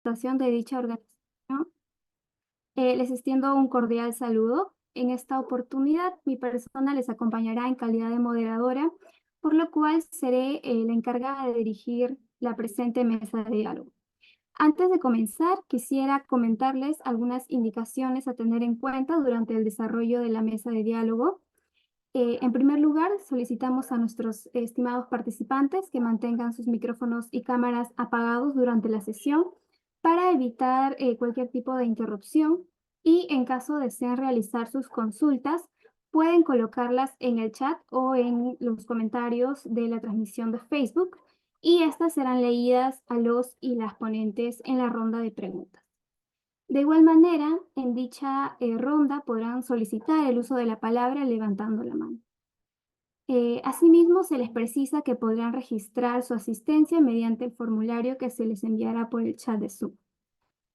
representación de dicha organización, les extiendo un cordial saludo. En esta oportunidad, mi persona les acompañará en calidad de moderadora, por lo cual seré la encargada de dirigir la presente mesa de diálogo. Antes de comenzar, quisiera comentarles algunas indicaciones a tener en cuenta durante el desarrollo de la mesa de diálogo. En primer lugar, solicitamos a nuestros estimados participantes que mantengan sus micrófonos y cámaras apagados durante la sesión para evitar cualquier tipo de interrupción, y en caso deseen realizar sus consultas, pueden colocarlas en el chat o en los comentarios de la transmisión de Facebook, y estas serán leídas a los y las ponentes en la ronda de preguntas. De igual manera, en dicha ronda podrán solicitar el uso de la palabra levantando la mano. Asimismo, se les precisa que podrán registrar su asistencia mediante el formulario que se les enviará por el chat de Zoom.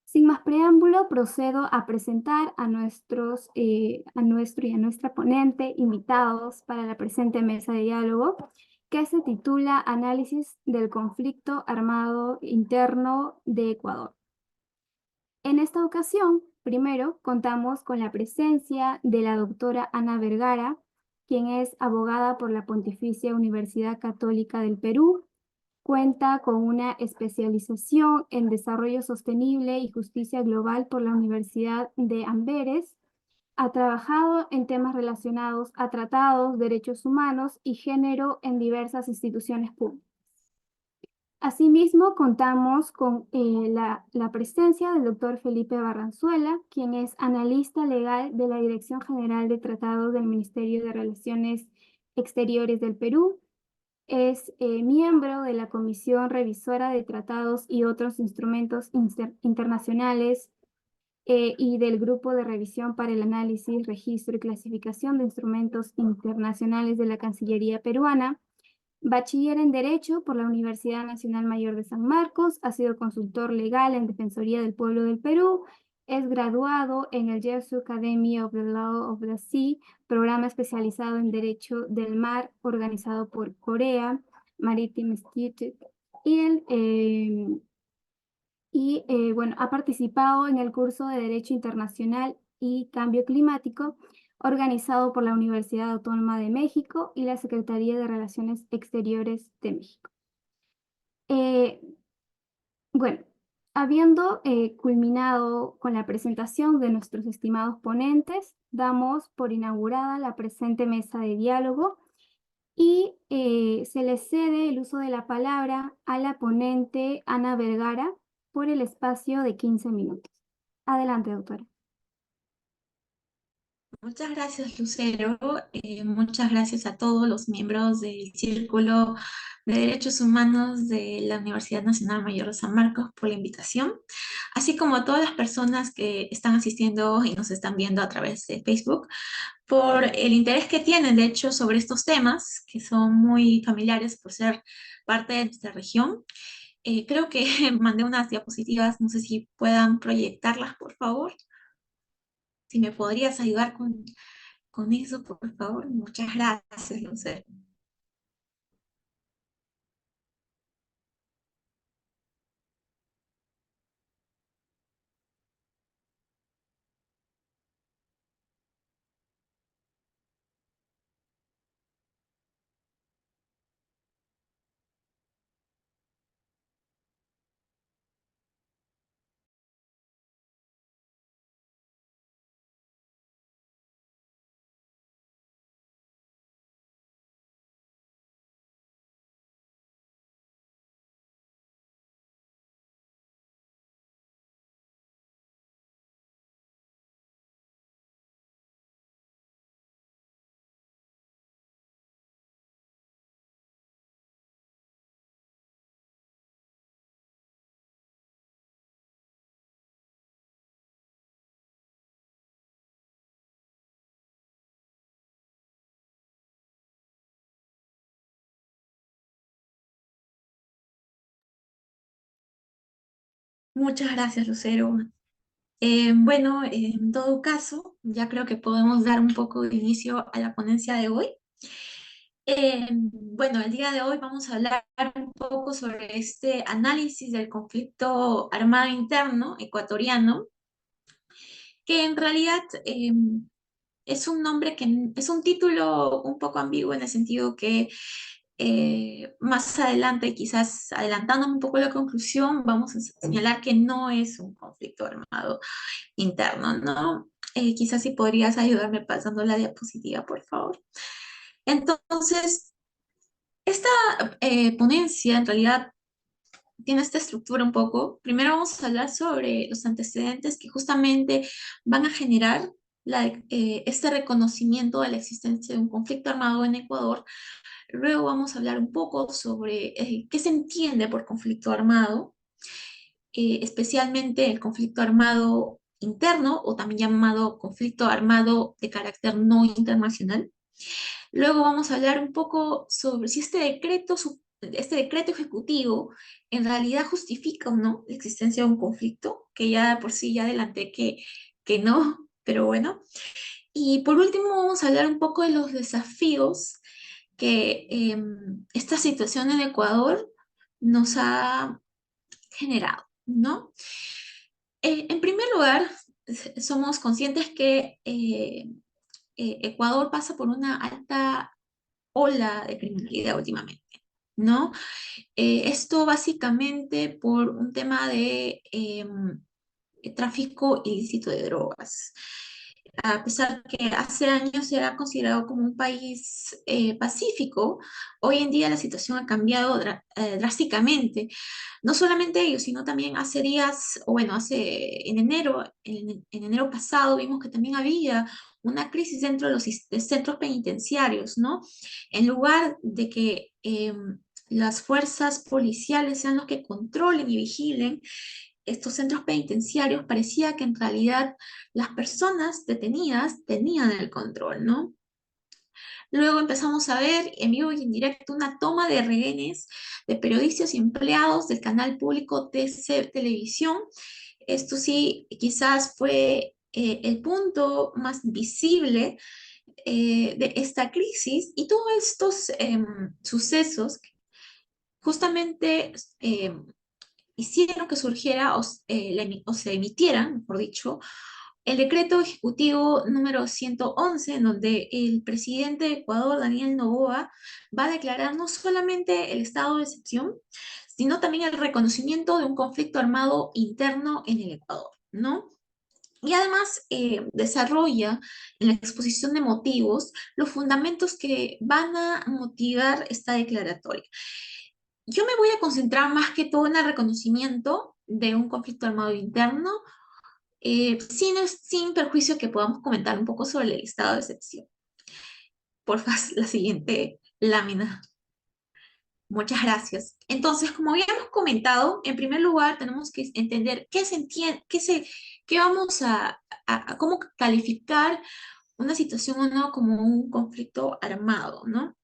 Sin más preámbulo, procedo a presentar a nuestro y a nuestra ponente invitados para la presente mesa de diálogo, que se titula Análisis del conflicto armado interno de Ecuador. En esta ocasión, primero, contamos con la presencia de la doctora Ana Vergara, quien es abogada por la Pontificia Universidad Católica del Perú. Cuenta con una especialización en desarrollo sostenible y justicia global por la Universidad de Amberes. Ha trabajado en temas relacionados a tratados, derechos humanos y género en diversas instituciones públicas. Asimismo, contamos con la presencia del doctor Felipe Barranzuela, quien es analista legal de la Dirección General de Tratados del Ministerio de Relaciones Exteriores del Perú. Es miembro de la Comisión Revisora de Tratados y otros instrumentos internacionales y del Grupo de Revisión para el Análisis, Registro y Clasificación de Instrumentos Internacionales de la Cancillería peruana. Bachiller en Derecho por la Universidad Nacional Mayor de San Marcos, ha sido consultor legal en Defensoría del Pueblo del Perú, es graduado en el Jersey Academy of the Law of the Sea, programa especializado en Derecho del Mar organizado por Korea Maritime Institute, bueno, ha participado en el curso de Derecho Internacional y Cambio Climático, organizado por la Universidad Autónoma de México y la Secretaría de Relaciones Exteriores de México. Eh, bueno, habiendo culminado con la presentación de nuestros estimados ponentes, damos por inaugurada la presente mesa de diálogo y se le cede el uso de la palabra a la ponente Ana Vergara por el espacio de 15 minutos. Adelante, doctora. Muchas gracias, Lucero. Muchas gracias a todos los miembros del Círculo de Derechos Humanos de la Universidad Nacional Mayor de San Marcos por la invitación, así como a todas las personas que están asistiendo y nos están viendo a través de Facebook por el interés que tienen, de hecho, sobre estos temas que son muy familiares por ser parte de nuestra región. Creo que mandé unas diapositivas, no sé si puedan proyectarlas, por favor. Si me podrías ayudar con eso, por favor. Muchas gracias, Lucero. Muchas gracias, Lucero. Bueno, en todo caso, ya creo que podemos dar un poco de inicio a la ponencia de hoy. Bueno, el día de hoy vamos a hablar un poco sobre este análisis del conflicto armado interno ecuatoriano, que en realidad es un nombre que es un título un poco ambiguo en el sentido que más adelante, quizás adelantándome un poco la conclusión, vamos a señalar que no es un conflicto armado interno, ¿no? Quizás si podrías ayudarme pasando la diapositiva, por favor. Entonces, esta ponencia en realidad tiene esta estructura un poco. Primero vamos a hablar sobre los antecedentes que justamente van a generar este reconocimiento de la existencia de un conflicto armado en Ecuador. Luego vamos a hablar un poco sobre qué se entiende por conflicto armado, especialmente el conflicto armado interno o también llamado conflicto armado de carácter no internacional. Luego vamos a hablar un poco sobre si este decreto ejecutivo en realidad justifica o no la existencia de un conflicto, que ya por sí ya adelanté que no, pero bueno. Y por último vamos a hablar un poco de los desafíos que esta situación en Ecuador nos ha generado, ¿no? En primer lugar, somos conscientes que Ecuador pasa por una alta ola de criminalidad últimamente, ¿no? Esto básicamente por un tema de tráfico ilícito de drogas. A pesar que hace años era considerado como un país pacífico, hoy en día la situación ha cambiado drásticamente. No solamente ellos, sino también hace días, o bueno, en enero pasado vimos que también había una crisis dentro de los de centros penitenciarios, ¿no? En lugar de que las fuerzas policiales sean los que controlen y vigilen estos centros penitenciarios, parecía que en realidad las personas detenidas tenían el control, ¿no? Luego empezamos a ver en vivo y en directo una toma de rehenes de periodistas y empleados del canal público TC Televisión. Esto sí, quizás fue el punto más visible de esta crisis y todos estos sucesos justamente hicieron que surgiera o se emitiera, mejor dicho, el decreto ejecutivo número 111, en donde el presidente de Ecuador, Daniel Noboa, va a declarar no solamente el estado de excepción, sino también el reconocimiento de un conflicto armado interno en el Ecuador, ¿no? Y además desarrolla en la exposición de motivos los fundamentos que van a motivar esta declaratoria. Yo me voy a concentrar más que todo en el reconocimiento de un conflicto armado interno, sin perjuicio que podamos comentar un poco sobre el estado de excepción. Porfa, la siguiente lámina. Muchas gracias. Entonces, como habíamos comentado, en primer lugar tenemos que entender qué se entiende, qué vamos cómo calificar una situación o no como un conflicto armado, ¿no?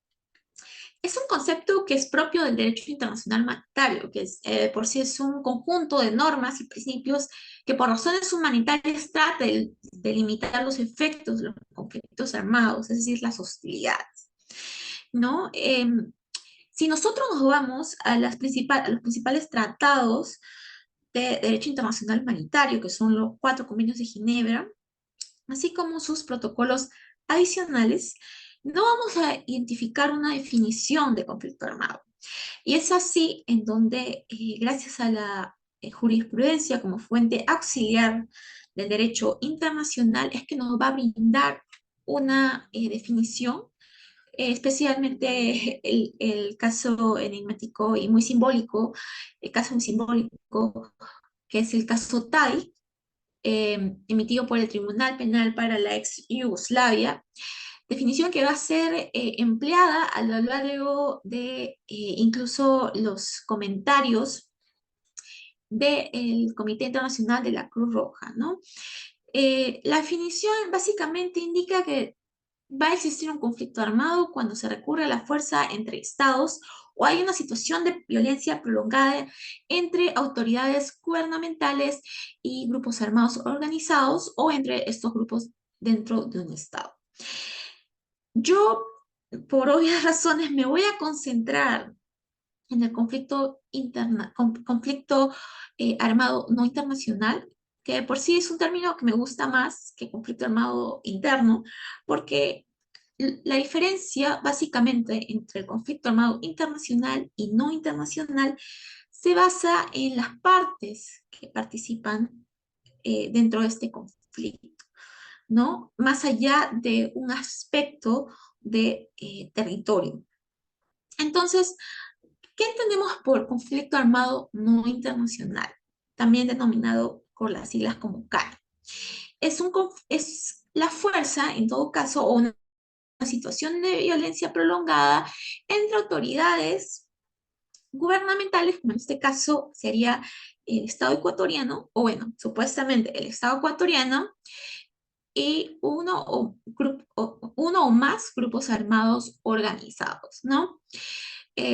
Es un concepto que es propio del derecho internacional humanitario, que por sí es un conjunto de normas y principios que por razones humanitarias trata de limitar los efectos de los conflictos armados, es decir, las hostilidades, ¿no? Si nosotros nos vamos a los principales tratados de derecho internacional humanitario, que son los 4 convenios de Ginebra, así como sus protocolos adicionales, no vamos a identificar una definición de conflicto armado. Y es así en donde, gracias a la jurisprudencia como fuente auxiliar del derecho internacional, es que nos va a brindar una definición, especialmente el caso enigmático y muy simbólico, el caso muy simbólico, que es el caso TAI, emitido por el Tribunal Penal para la ex Yugoslavia, definición que va a ser empleada a lo largo de incluso los comentarios del Comité Internacional de la Cruz Roja, ¿no? La definición básicamente indica que va a existir un conflicto armado cuando se recurre a la fuerza entre estados o hay una situación de violencia prolongada entre autoridades gubernamentales y grupos armados organizados o entre estos grupos dentro de un estado. Yo por obvias razones me voy a concentrar en el conflicto armado no internacional, que de por sí es un término que me gusta más que conflicto armado interno, porque la diferencia básicamente entre el conflicto armado internacional y no internacional se basa en las partes que participan dentro de este conflicto, ¿no? Más allá de un aspecto de territorio. Entonces, ¿qué entendemos por conflicto armado no internacional? También denominado por las siglas como CAR. Es la fuerza, en todo caso, o una situación de violencia prolongada entre autoridades gubernamentales, como en este caso sería el Estado ecuatoriano, o bueno, supuestamente el Estado ecuatoriano, y uno o más grupos armados organizados, ¿no?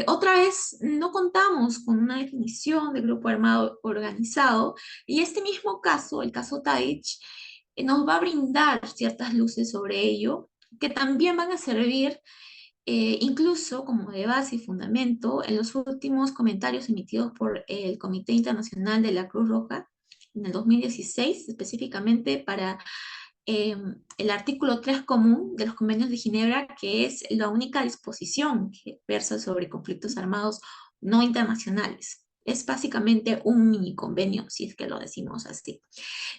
Otra vez, no contamos con una definición de grupo armado organizado y este mismo caso, el caso Tadich, nos va a brindar ciertas luces sobre ello que también van a servir incluso como de base y fundamento en los últimos comentarios emitidos por el Comité Internacional de la Cruz Roja en el 2016, específicamente para el artículo 3 común de los convenios de Ginebra, que es la única disposición que versa sobre conflictos armados no internacionales. Es básicamente un mini convenio, si es que lo decimos así.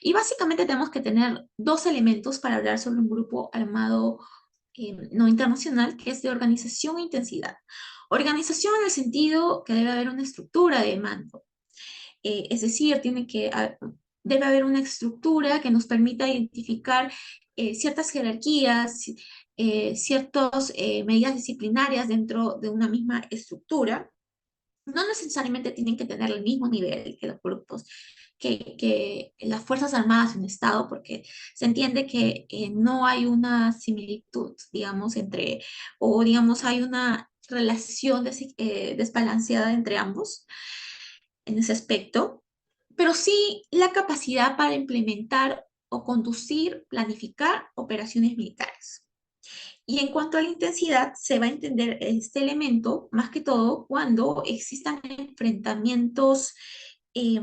Y básicamente tenemos que tener dos elementos para hablar sobre un grupo armado no internacional, que es de organización e intensidad. Organización en el sentido que debe haber una estructura de mando, es decir, debe haber una estructura que nos permita identificar ciertas jerarquías, ciertas medidas disciplinarias dentro de una misma estructura. No necesariamente tienen que tener el mismo nivel que los grupos, que las Fuerzas Armadas de un Estado, porque se entiende que no hay una similitud, digamos, o digamos, hay una relación desbalanceada entre ambos en ese aspecto, pero sí la capacidad para implementar o conducir, planificar operaciones militares. Y en cuanto a la intensidad, se va a entender este elemento más que todo cuando existan enfrentamientos eh,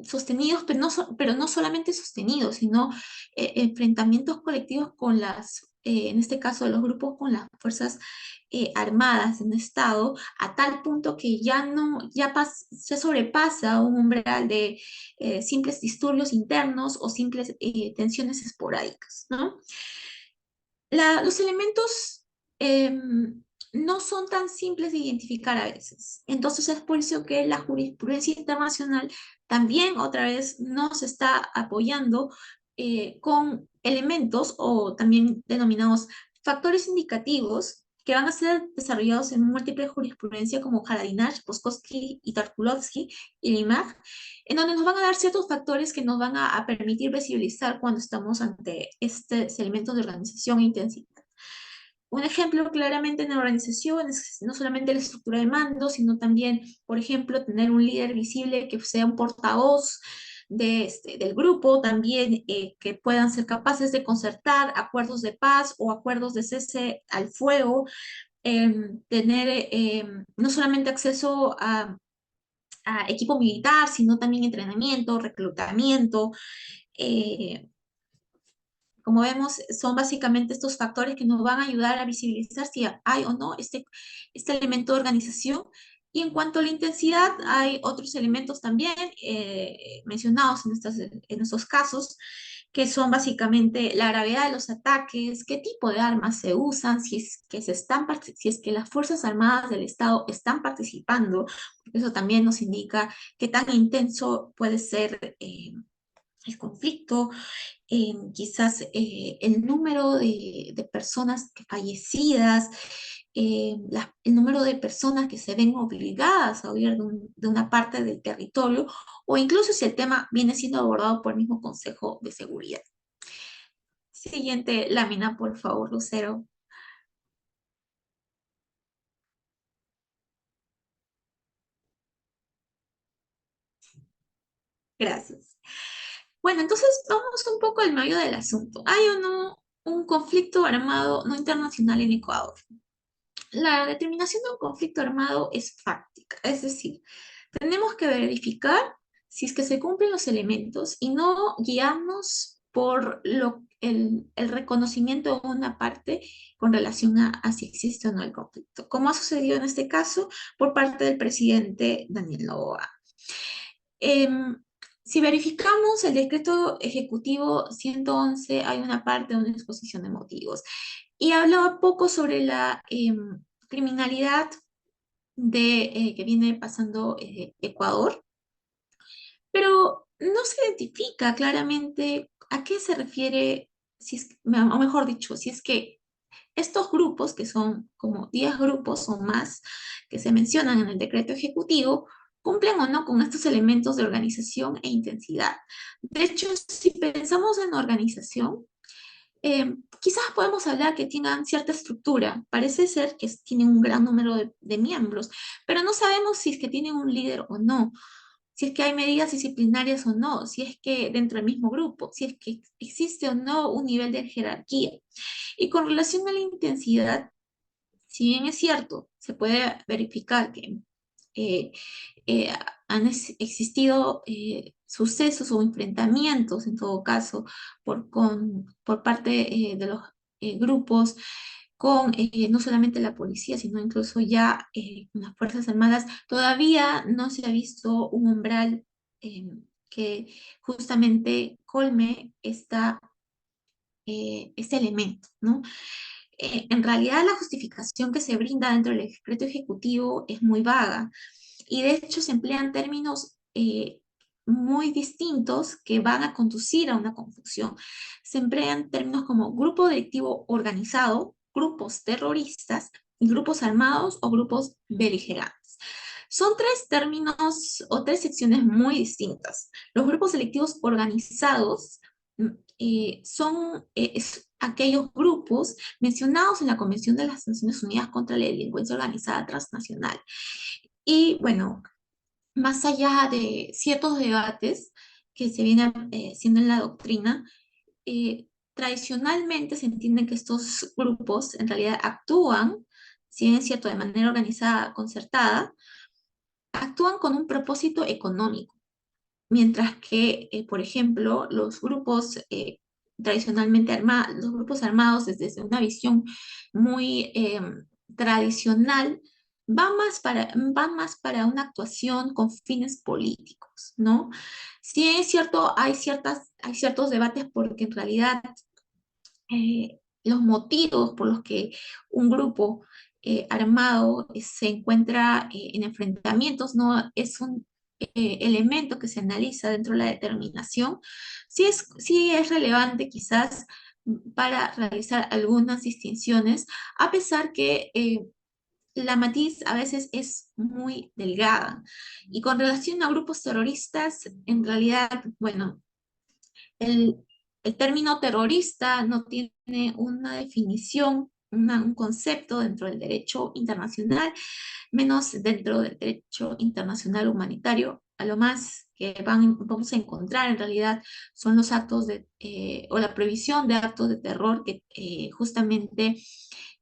sostenidos, pero no solamente sostenidos, sino enfrentamientos colectivos con en este caso, los grupos con las fuerzas armadas de un Estado, a tal punto que ya no, se sobrepasa un umbral de simples disturbios internos o simples tensiones esporádicas, ¿no? Los elementos no son tan simples de identificar a veces. Entonces es por eso que la jurisprudencia internacional también otra vez nos está apoyando con elementos o también denominados factores indicativos que van a ser desarrollados en múltiples jurisprudencias como Haradinaj, Poskowski y Tarkulovsky y Limag, en donde nos van a dar ciertos factores que nos van a permitir visibilizar cuando estamos ante estos elementos de organización e intensidad. Un ejemplo claramente en la organización es no solamente la estructura de mando, sino también, por ejemplo, tener un líder visible que sea un portavoz del grupo, también que puedan ser capaces de concertar acuerdos de paz o acuerdos de cese al fuego, tener no solamente acceso a equipo militar, sino también entrenamiento, reclutamiento. eh, Como vemos, son básicamente estos factores que nos van a ayudar a visibilizar si hay o no este elemento de organización. Y en cuanto a la intensidad, hay otros elementos también mencionados en estos casos, que son básicamente la gravedad de los ataques, qué tipo de armas se usan, si es que las Fuerzas Armadas del Estado están participando, porque eso también nos indica qué tan intenso puede ser el conflicto, quizás el número de personas fallecidas, el número de personas que se ven obligadas a huir de una parte del territorio, o incluso si el tema viene siendo abordado por el mismo Consejo de Seguridad. Siguiente lámina, por favor, Lucero. Gracias. Bueno, entonces vamos un poco al medio del asunto. ¿Hay o no un conflicto armado no internacional en Ecuador? La determinación de un conflicto armado es fáctica, es decir, tenemos que verificar si es que se cumplen los elementos y no guiarnos por el reconocimiento de una parte con relación a si existe o no el conflicto, como ha sucedido en este caso por parte del presidente Daniel Noboa. Em, si verificamos el decreto ejecutivo 111, hay una parte de una exposición de motivos y hablaba poco sobre la criminalidad que viene pasando Ecuador, pero no se identifica claramente a qué se refiere, si es, o mejor dicho, si es que estos grupos, que son como 10 grupos o más que se mencionan en el decreto ejecutivo, cumplen o no con estos elementos de organización e intensidad. De hecho, si pensamos en organización, quizás podemos hablar que tengan cierta estructura. Parece ser que tienen un gran número de miembros, pero no sabemos si es que tienen un líder o no, si es que hay medidas disciplinarias o no, si es que dentro del mismo grupo, si es que existe o no un nivel de jerarquía. Y con relación a la intensidad, si bien es cierto, se puede verificar que eh, eh, han existido sucesos o enfrentamientos, en todo caso, por parte de los grupos con no solamente la policía, sino incluso ya con las Fuerzas Armadas, todavía no se ha visto un umbral que justamente colme este elemento, ¿no? En realidad la justificación que se brinda dentro del decreto ejecutivo es muy vaga y de hecho se emplean términos muy distintos que van a conducir a una confusión. Se emplean términos como grupo delictivo organizado, grupos terroristas, grupos armados o grupos beligerantes. Son tres términos o tres secciones muy distintas. Los grupos delictivos organizados son aquellos grupos mencionados en la Convención de las Naciones Unidas contra la Delincuencia Organizada Transnacional. Y bueno, más allá de ciertos debates que se vienen haciendo en la doctrina, tradicionalmente se entiende que estos grupos en realidad actúan, si bien es cierto, de manera organizada, concertada, actúan con un propósito económico. Mientras que, por ejemplo, los grupos tradicionalmente armados, los grupos armados desde una visión muy tradicional, van más para una actuación con fines políticos, ¿no? Sí es cierto, hay ciertos debates porque en realidad los motivos por los que un grupo armado se encuentra en enfrentamientos no es un elemento que se analiza dentro de la determinación, sí es relevante quizás para realizar algunas distinciones, a pesar que la matiz a veces es muy delgada. Y con relación a grupos terroristas, en realidad, bueno, el, el término terrorista no tiene una definición, un concepto dentro del derecho internacional, menos dentro del derecho internacional humanitario. A lo más que vamos a encontrar en realidad son los actos o la prohibición de actos de terror que justamente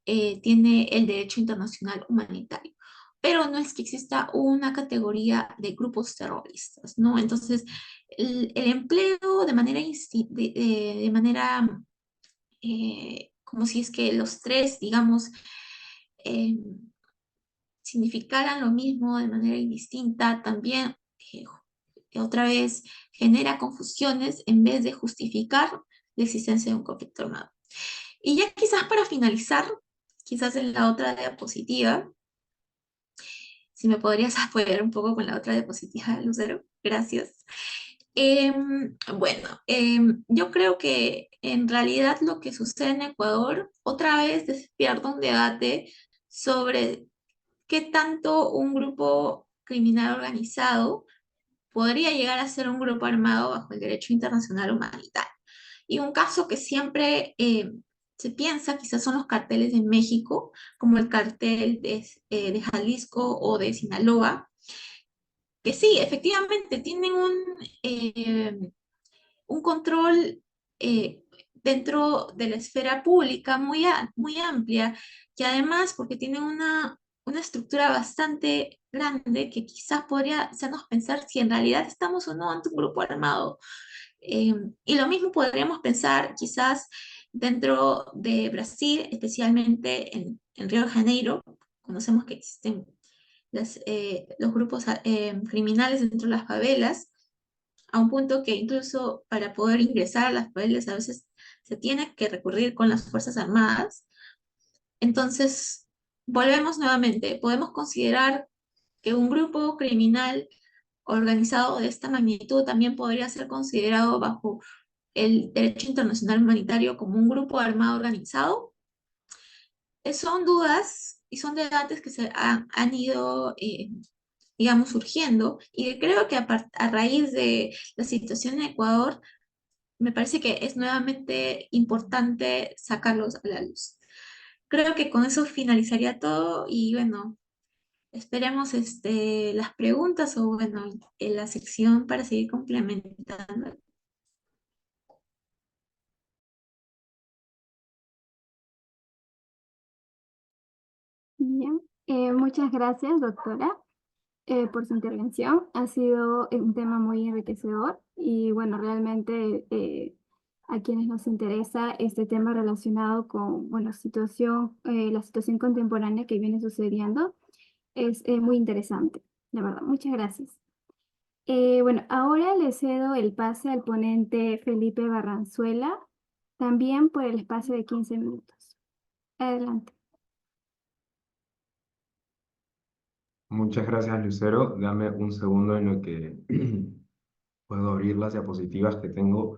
tiene el derecho internacional humanitario. Pero no es que exista una categoría de grupos terroristas, ¿no? Entonces, el empleo de manera, de manera como si es que los tres, digamos, eh, significaran lo mismo de manera indistinta, también otra vez genera confusiones en vez de justificar la existencia de un conflicto armado. Y ya quizás para finalizar, quizás en la otra diapositiva, si me podrías apoyar un poco con la otra diapositiva, Lucero, gracias. Bueno, yo creo que en realidad lo que sucede en Ecuador otra vez despierta un debate sobre qué tanto un grupo criminal organizado podría llegar a ser un grupo armado bajo el derecho internacional humanitario. Y un caso que siempre se piensa, quizás son los carteles de México, como el cartel de Jalisco o de Sinaloa, que sí, efectivamente tienen un control eh, dentro de la esfera pública muy amplia y además porque tienen una estructura bastante grande que quizás podría hacernos pensar si en realidad estamos o no ante un grupo armado. Eh, y lo mismo podríamos pensar quizás dentro de Brasil, especialmente en Río de Janeiro. Conocemos que existen los grupos criminales dentro de las favelas, a un punto que incluso para poder ingresar a las favelas a veces se tiene que recurrir con las Fuerzas Armadas. Entonces, volvemos nuevamente, podemos considerar que un grupo criminal organizado de esta magnitud también podría ser considerado bajo el derecho internacional humanitario como un grupo armado organizado. Son dudas y son debates que han ido, digamos, surgiendo y creo que a raíz de la situación en Ecuador, me parece que es nuevamente importante sacarlos a la luz. Creo que con eso finalizaría todo y bueno, esperemos las preguntas o bueno, en la sección para seguir complementando. Bien. Muchas gracias, doctora, por su intervención. Ha sido un tema muy enriquecedor y bueno, realmente a quienes nos interesa este tema relacionado con, bueno, la situación contemporánea que viene sucediendo es muy interesante, la verdad. Muchas gracias. Bueno, ahora le cedo el pase al ponente Felipe Barranzuela, también por el espacio de 15 minutos. Adelante. Muchas gracias, Lucero. Dame un segundo en lo que puedo abrir las diapositivas que tengo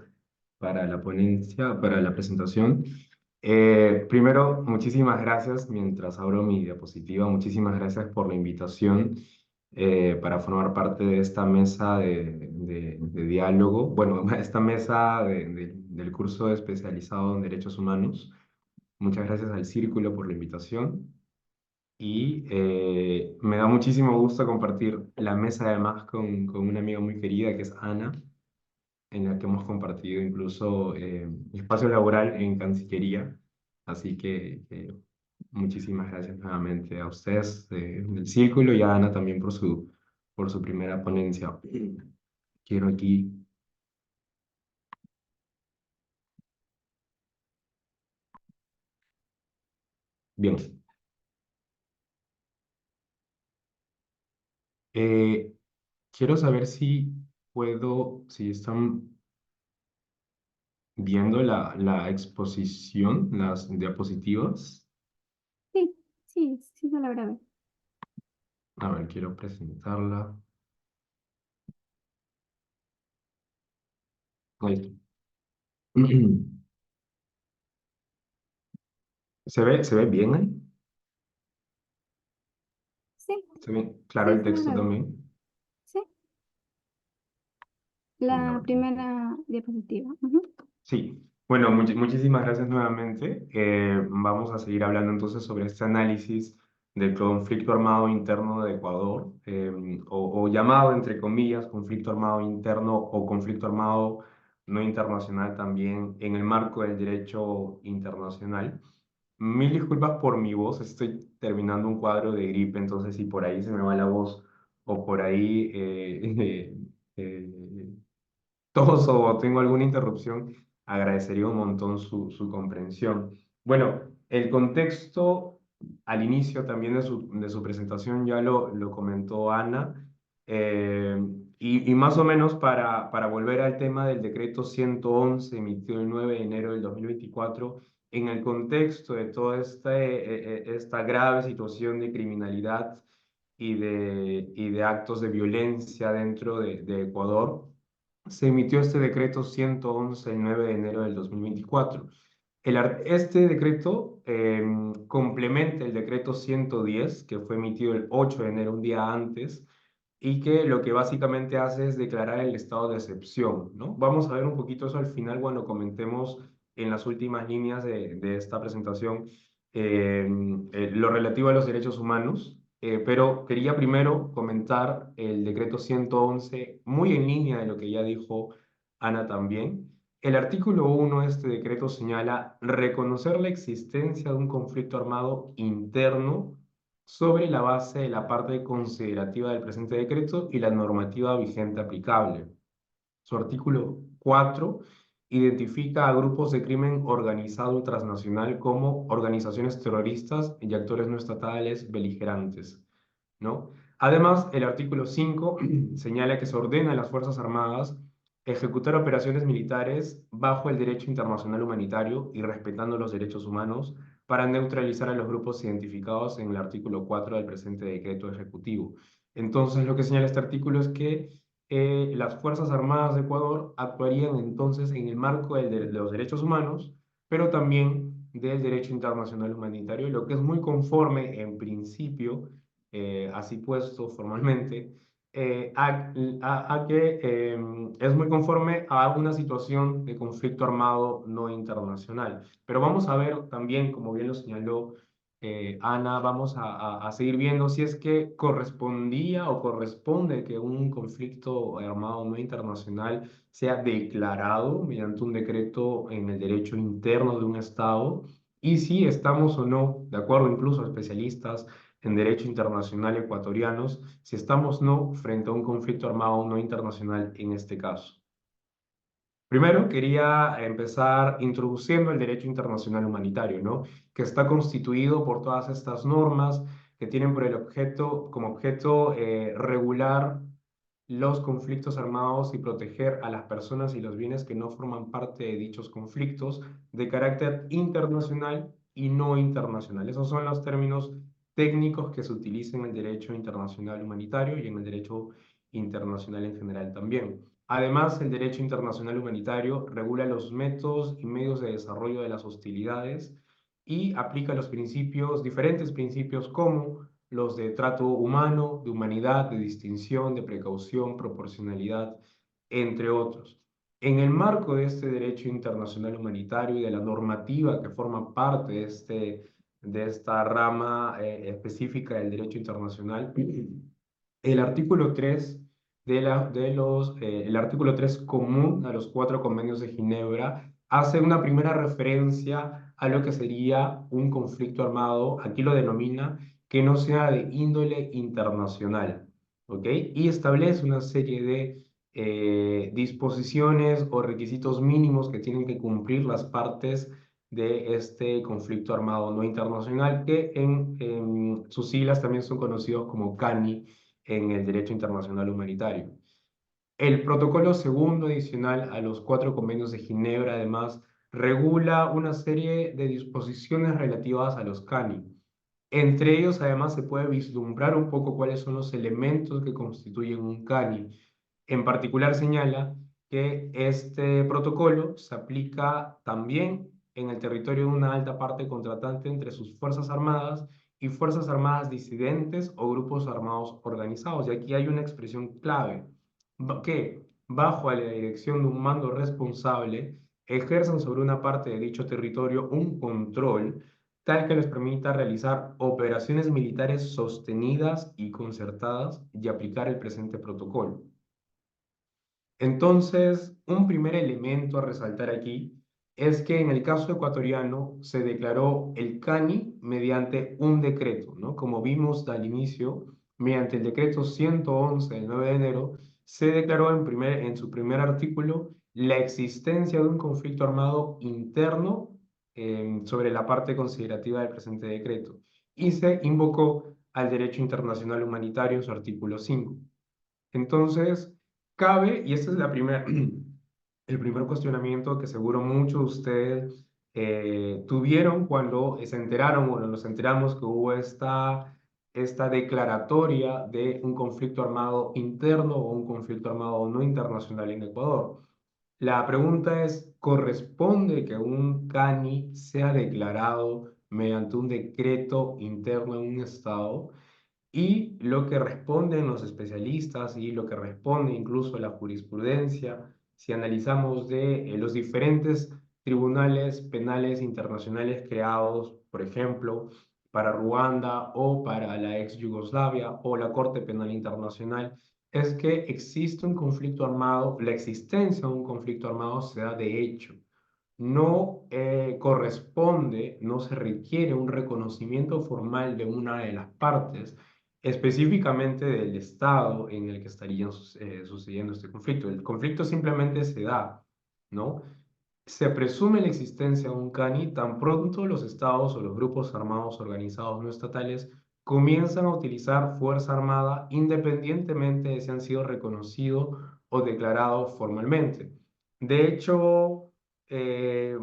para la ponencia, para la presentación. Primero, muchísimas gracias. Mientras abro mi diapositiva, muchísimas gracias por la invitación para formar parte de esta mesa de diálogo. Bueno, esta mesa del curso especializado en Derechos Humanos. Muchas gracias al Círculo por la invitación. Y me da muchísimo gusto compartir la mesa además con una amiga muy querida que es Ana, en la que hemos compartido incluso espacio laboral en Cancillería. Así que muchísimas gracias nuevamente a ustedes del Círculo y a Ana también por su primera ponencia. Quiero aquí, bien, eh, quiero saber si puedo, si están viendo la exposición, las diapositivas. Sí, sí, sí, se logra ver. A ver, quiero presentarla. Ahí está. Se ve bien ahí? Sí, ¿Se ve claro sí, el se texto logra ver. también? Sí, A la ver. primera diapositiva. Ujú. Sí, bueno, muchísimas gracias nuevamente. Vamos a seguir hablando entonces sobre este análisis del conflicto armado interno de Ecuador, o llamado, entre comillas, conflicto armado interno o conflicto armado no internacional también en el marco del derecho internacional. Mil disculpas por mi voz, estoy terminando un cuadro de gripe, entonces si por ahí se me va la voz o por ahí tos o tengo alguna interrupción, agradecería un montón su comprensión. Bueno, el contexto al inicio también de su presentación ya lo comentó Ana, eh, y más o menos para volver al tema del decreto 111 emitido el 9 de enero del 2024, en el contexto de toda esta grave situación de criminalidad y de actos de violencia dentro de Ecuador, se emitió este decreto 111 el 9 de enero del 2024. Este decreto complementa el decreto 110 que fue emitido el 8 de enero, un día antes, y que lo que básicamente hace es declarar el estado de excepción, ¿no? Vamos a ver un poquito eso al final cuando comentemos en las últimas líneas de esta presentación lo relativo a los derechos humanos, pero quería primero comentar el decreto 111 muy en línea de lo que ya dijo Ana también. El artículo 1 de este decreto señala reconocer la existencia de un conflicto armado interno sobre la base de la parte considerativa del presente decreto y la normativa vigente aplicable. Su artículo 4 identifica a grupos de crimen organizado transnacional como organizaciones terroristas y actores no estatales beligerantes, ¿no? Además, el artículo 5 señala que se ordena a las Fuerzas Armadas ejecutar operaciones militares bajo el derecho internacional humanitario y respetando los derechos humanos para neutralizar a los grupos identificados en el artículo 4 del presente decreto ejecutivo. Entonces, lo que señala este artículo es que las Fuerzas Armadas de Ecuador actuarían entonces en el marco de los derechos humanos, pero también del derecho internacional humanitario, lo que es muy conforme en principio, así puesto formalmente, a que es muy conforme a una situación de conflicto armado no internacional. Pero vamos a ver también, como bien lo señaló Ana, vamos a seguir viendo si es que correspondía o corresponde que un conflicto armado no internacional sea declarado mediante un decreto en el derecho interno de un Estado y si estamos o no, de acuerdo incluso a especialistas en derecho internacional ecuatorianos, si estamos o no frente a un conflicto armado no internacional en este caso. Primero, quería empezar introduciendo el derecho internacional humanitario, ¿no? Que está constituido por todas estas normas que tienen por el objeto, como objeto regular los conflictos armados y proteger a las personas y los bienes que no forman parte de dichos conflictos de carácter internacional y no internacional. Esos son los términos técnicos que se utilizan en el derecho internacional humanitario y en el derecho internacional en general también. Además, el derecho internacional humanitario regula los métodos y medios de desarrollo de las hostilidades y aplica los principios, diferentes principios como los de trato humano, de humanidad, de distinción, de precaución, proporcionalidad, entre otros. En el marco de este derecho internacional humanitario y de la normativa que forma parte de esta rama específica del derecho internacional, el artículo 3 el artículo 3 común a los 4 convenios de Ginebra hace una primera referencia a lo que sería un conflicto armado, aquí lo denomina, que no sea de índole internacional, ¿ok? Y establece una serie de disposiciones o requisitos mínimos que tienen que cumplir las partes de este conflicto armado no internacional, que en sus siglas también son conocidos como CANI en el derecho internacional humanitario. El protocolo segundo adicional a los 4 convenios de Ginebra, además, regula una serie de disposiciones relativas a los CANI. Entre ellos, además, se puede vislumbrar un poco cuáles son los elementos que constituyen un CANI. En particular, señala que este protocolo se aplica también en el territorio de una alta parte contratante entre sus Fuerzas Armadas y Fuerzas Armadas disidentes o grupos armados organizados. Y aquí hay una expresión clave, que bajo la dirección de un mando responsable ejerzan sobre una parte de dicho territorio un control tal que les permita realizar operaciones militares sostenidas y concertadas y aplicar el presente protocolo. Entonces, un primer elemento a resaltar aquí es que en el caso ecuatoriano se declaró el CANI mediante un decreto, ¿no? Como vimos al inicio, mediante el decreto 111 del 9 de enero, se declaró en su primer artículo la existencia de un conflicto armado interno sobre la parte considerativa del presente decreto y se invocó al derecho internacional humanitario en su artículo 5. Entonces, cabe, y este es el primer cuestionamiento que seguro muchos de ustedes tuvieron cuando se enteraron, o nos enteramos que hubo esta declaratoria de un conflicto armado interno o un conflicto armado no internacional en Ecuador. La pregunta es, ¿corresponde que un CANI sea declarado mediante un decreto interno en un Estado? Y lo que responden los especialistas y lo que responde incluso la jurisprudencia, si analizamos de los diferentes tribunales penales internacionales creados, por ejemplo, para Ruanda o para la ex Yugoslavia o la Corte Penal Internacional, es que existe un conflicto armado, la existencia de un conflicto armado se da de hecho. No corresponde, no se requiere un reconocimiento formal de una de las partes, específicamente del Estado en el que estaría sucediendo este conflicto. El conflicto simplemente se da, ¿no? Se presume la existencia de un CANI tan pronto los estados o los grupos armados organizados no estatales comienzan a utilizar fuerza armada independientemente de si han sido reconocidos o declarados formalmente. De hecho, eh,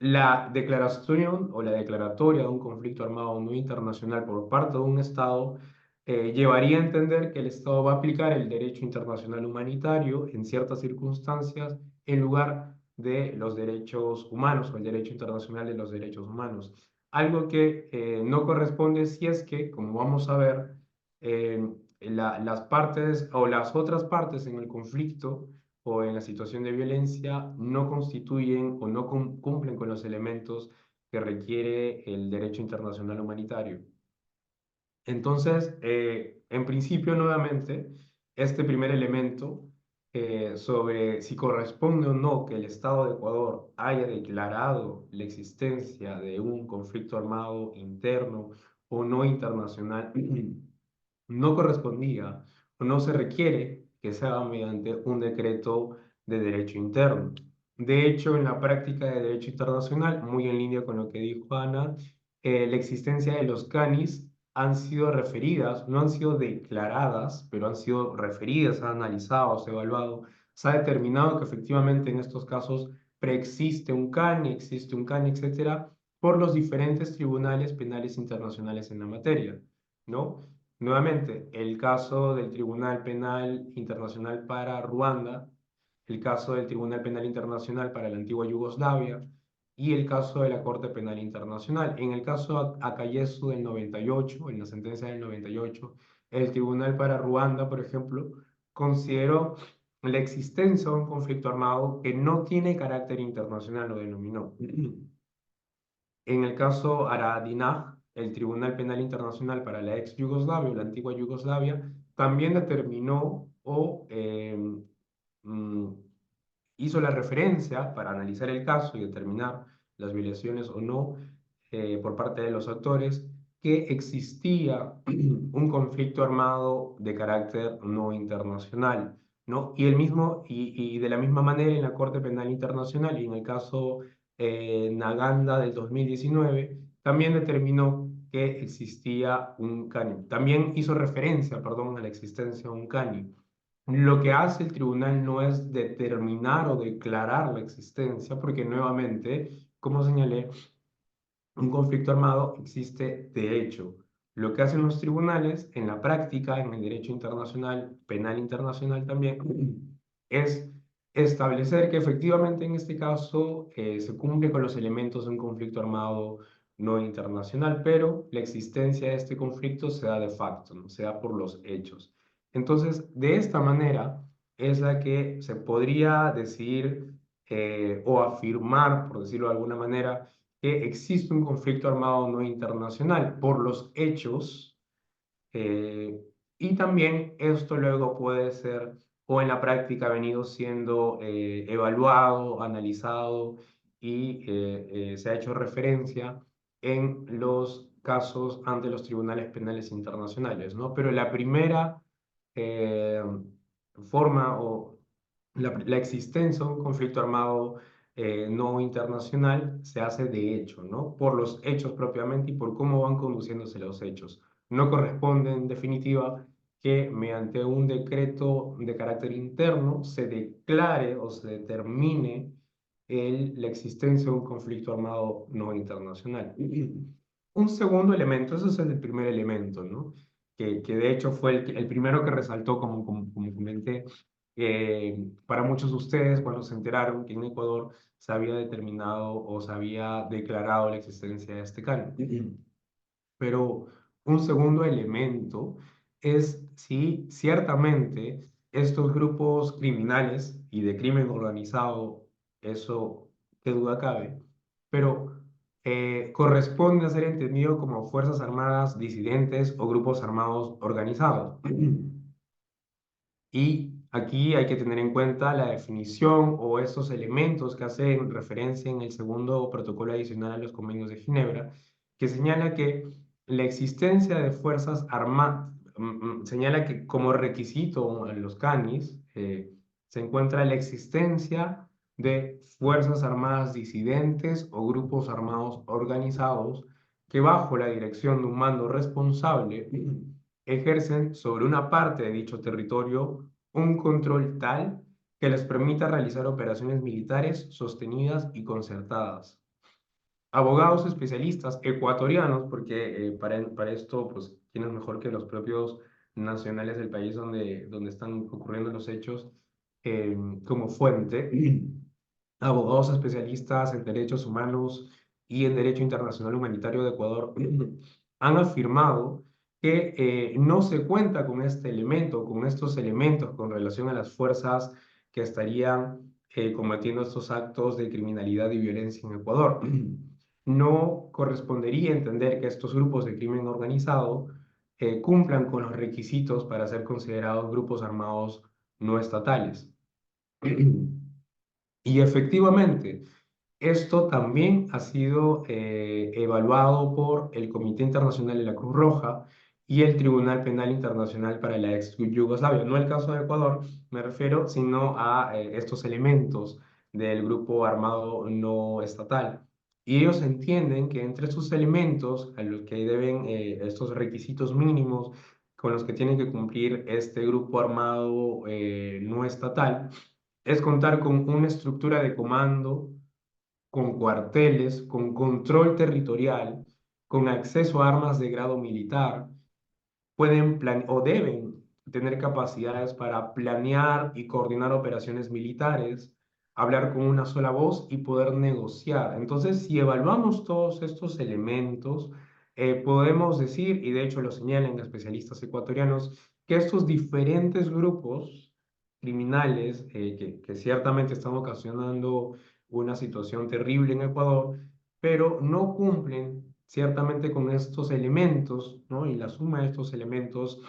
la declaración o la declaratoria de un conflicto armado no internacional por parte de un estado llevaría a entender que el estado va a aplicar el derecho internacional humanitario en ciertas circunstancias en lugar de los derechos humanos o el derecho internacional de los derechos humanos. Algo que no corresponde si es que, como vamos a ver, las partes o las otras partes en el conflicto o en la situación de violencia no constituyen o no cumplen con los elementos que requiere el derecho internacional humanitario. Entonces, en principio, nuevamente, este primer elemento sobre si corresponde o no que el Estado de Ecuador haya declarado la existencia de un conflicto armado interno o no internacional, no correspondía o no se requiere que se haga mediante un decreto de derecho interno. De hecho, en la práctica de derecho internacional, muy en línea con lo que dijo Ana, la existencia de los CANIs han sido referidas, no han sido declaradas, pero han sido referidas, analizadas, evaluado. Se ha determinado que efectivamente en estos casos preexiste un CANI, existe un CANI, etcétera, por los diferentes tribunales penales internacionales en la materia, ¿no? Nuevamente, el caso del Tribunal Penal Internacional para Ruanda, el caso del Tribunal Penal Internacional para la antigua Yugoslavia y el caso de la Corte Penal Internacional. En el caso Akayesu del 98, en la sentencia del 98, el Tribunal para Ruanda, por ejemplo, consideró la existencia de un conflicto armado que no tiene carácter internacional, lo denominó. En el caso Haradinaj, el Tribunal Penal Internacional para la ex Yugoslavia o la antigua Yugoslavia, también determinó o mm, hizo la referencia para analizar el caso y determinar las violaciones o no por parte de los actores, que existía un conflicto armado de carácter no internacional, ¿no? Y, y de la misma manera en la Corte Penal Internacional y en el caso Naganda del 2019, también determinó que existía un CANI. También hizo referencia, perdón, a la existencia de un CANI. Lo que hace el tribunal no es determinar o declarar la existencia, porque nuevamente, como señalé, un conflicto armado existe de hecho. Lo que hacen los tribunales en la práctica, en el derecho internacional, penal internacional también, es establecer que efectivamente en este caso se cumple con los elementos de un conflicto armado no internacional, pero la existencia de este conflicto se da de facto, ¿no? Se da por los hechos. Entonces, de esta manera es la que se podría decir o afirmar, por decirlo de alguna manera, que existe un conflicto armado no internacional por los hechos eh, y también esto luego puede ser o en la práctica ha venido siendo evaluado, analizado y se ha hecho referencia en los casos ante los tribunales penales internacionales, ¿no? Pero la primera eh, forma o la existencia de un conflicto armado no internacional se hace de hecho, ¿no? Por los hechos propiamente y por cómo van conduciéndose los hechos. No corresponde, en definitiva, que mediante un decreto de carácter interno se declare o se determine la existencia de un conflicto armado no internacional. Un segundo elemento, ese es el primer elemento, ¿no? Que de hecho fue el primero que resaltó, como comenté, para muchos de ustedes cuando se enteraron que en Ecuador se había determinado o se había declarado la existencia de este canon. Pero un segundo elemento es si ciertamente estos grupos criminales y de crimen organizado, eso qué duda cabe, pero corresponde a ser entendido como fuerzas armadas disidentes o grupos armados organizados. Y aquí hay que tener en cuenta la definición o estos elementos que hacen referencia en el segundo protocolo adicional a los convenios de Ginebra, que señala que la existencia de fuerzas armadas, señala que como requisito en los CANIS se encuentra la existencia de fuerzas armadas disidentes o grupos armados organizados que bajo la dirección de un mando responsable ejercen sobre una parte de dicho territorio un control tal que les permita realizar operaciones militares sostenidas y concertadas. Abogados especialistas ecuatorianos, porque para esto, pues, ¿quién es mejor que los propios nacionales del país donde están ocurriendo los hechos como fuente? Abogados especialistas en derechos humanos y en derecho internacional humanitario de Ecuador han afirmado que no se cuenta con este elemento, con estos elementos con relación a las fuerzas que estarían cometiendo estos actos de criminalidad y violencia en Ecuador. No correspondería entender que estos grupos de crimen organizado cumplan con los requisitos para ser considerados grupos armados no estatales. Y efectivamente, esto también ha sido evaluado por el Comité Internacional de la Cruz Roja y el Tribunal Penal Internacional para la ex Yugoslavia. No el caso de Ecuador, me refiero, sino a estos elementos del grupo armado no estatal. Y ellos entienden que entre estos elementos a los que deben estos requisitos mínimos con los que tiene que cumplir este grupo armado no estatal, es contar con una estructura de comando, con cuarteles, con control territorial, con acceso a armas de grado militar, pueden o deben tener capacidades para planear y coordinar operaciones militares, hablar con una sola voz y poder negociar. Entonces, si evaluamos todos estos elementos, podemos decir, y de hecho lo señalan especialistas ecuatorianos, que estos diferentes grupos criminales que ciertamente están ocasionando una situación terrible en Ecuador, pero no cumplen ciertamente con estos elementos, ¿no? Y la suma de estos elementos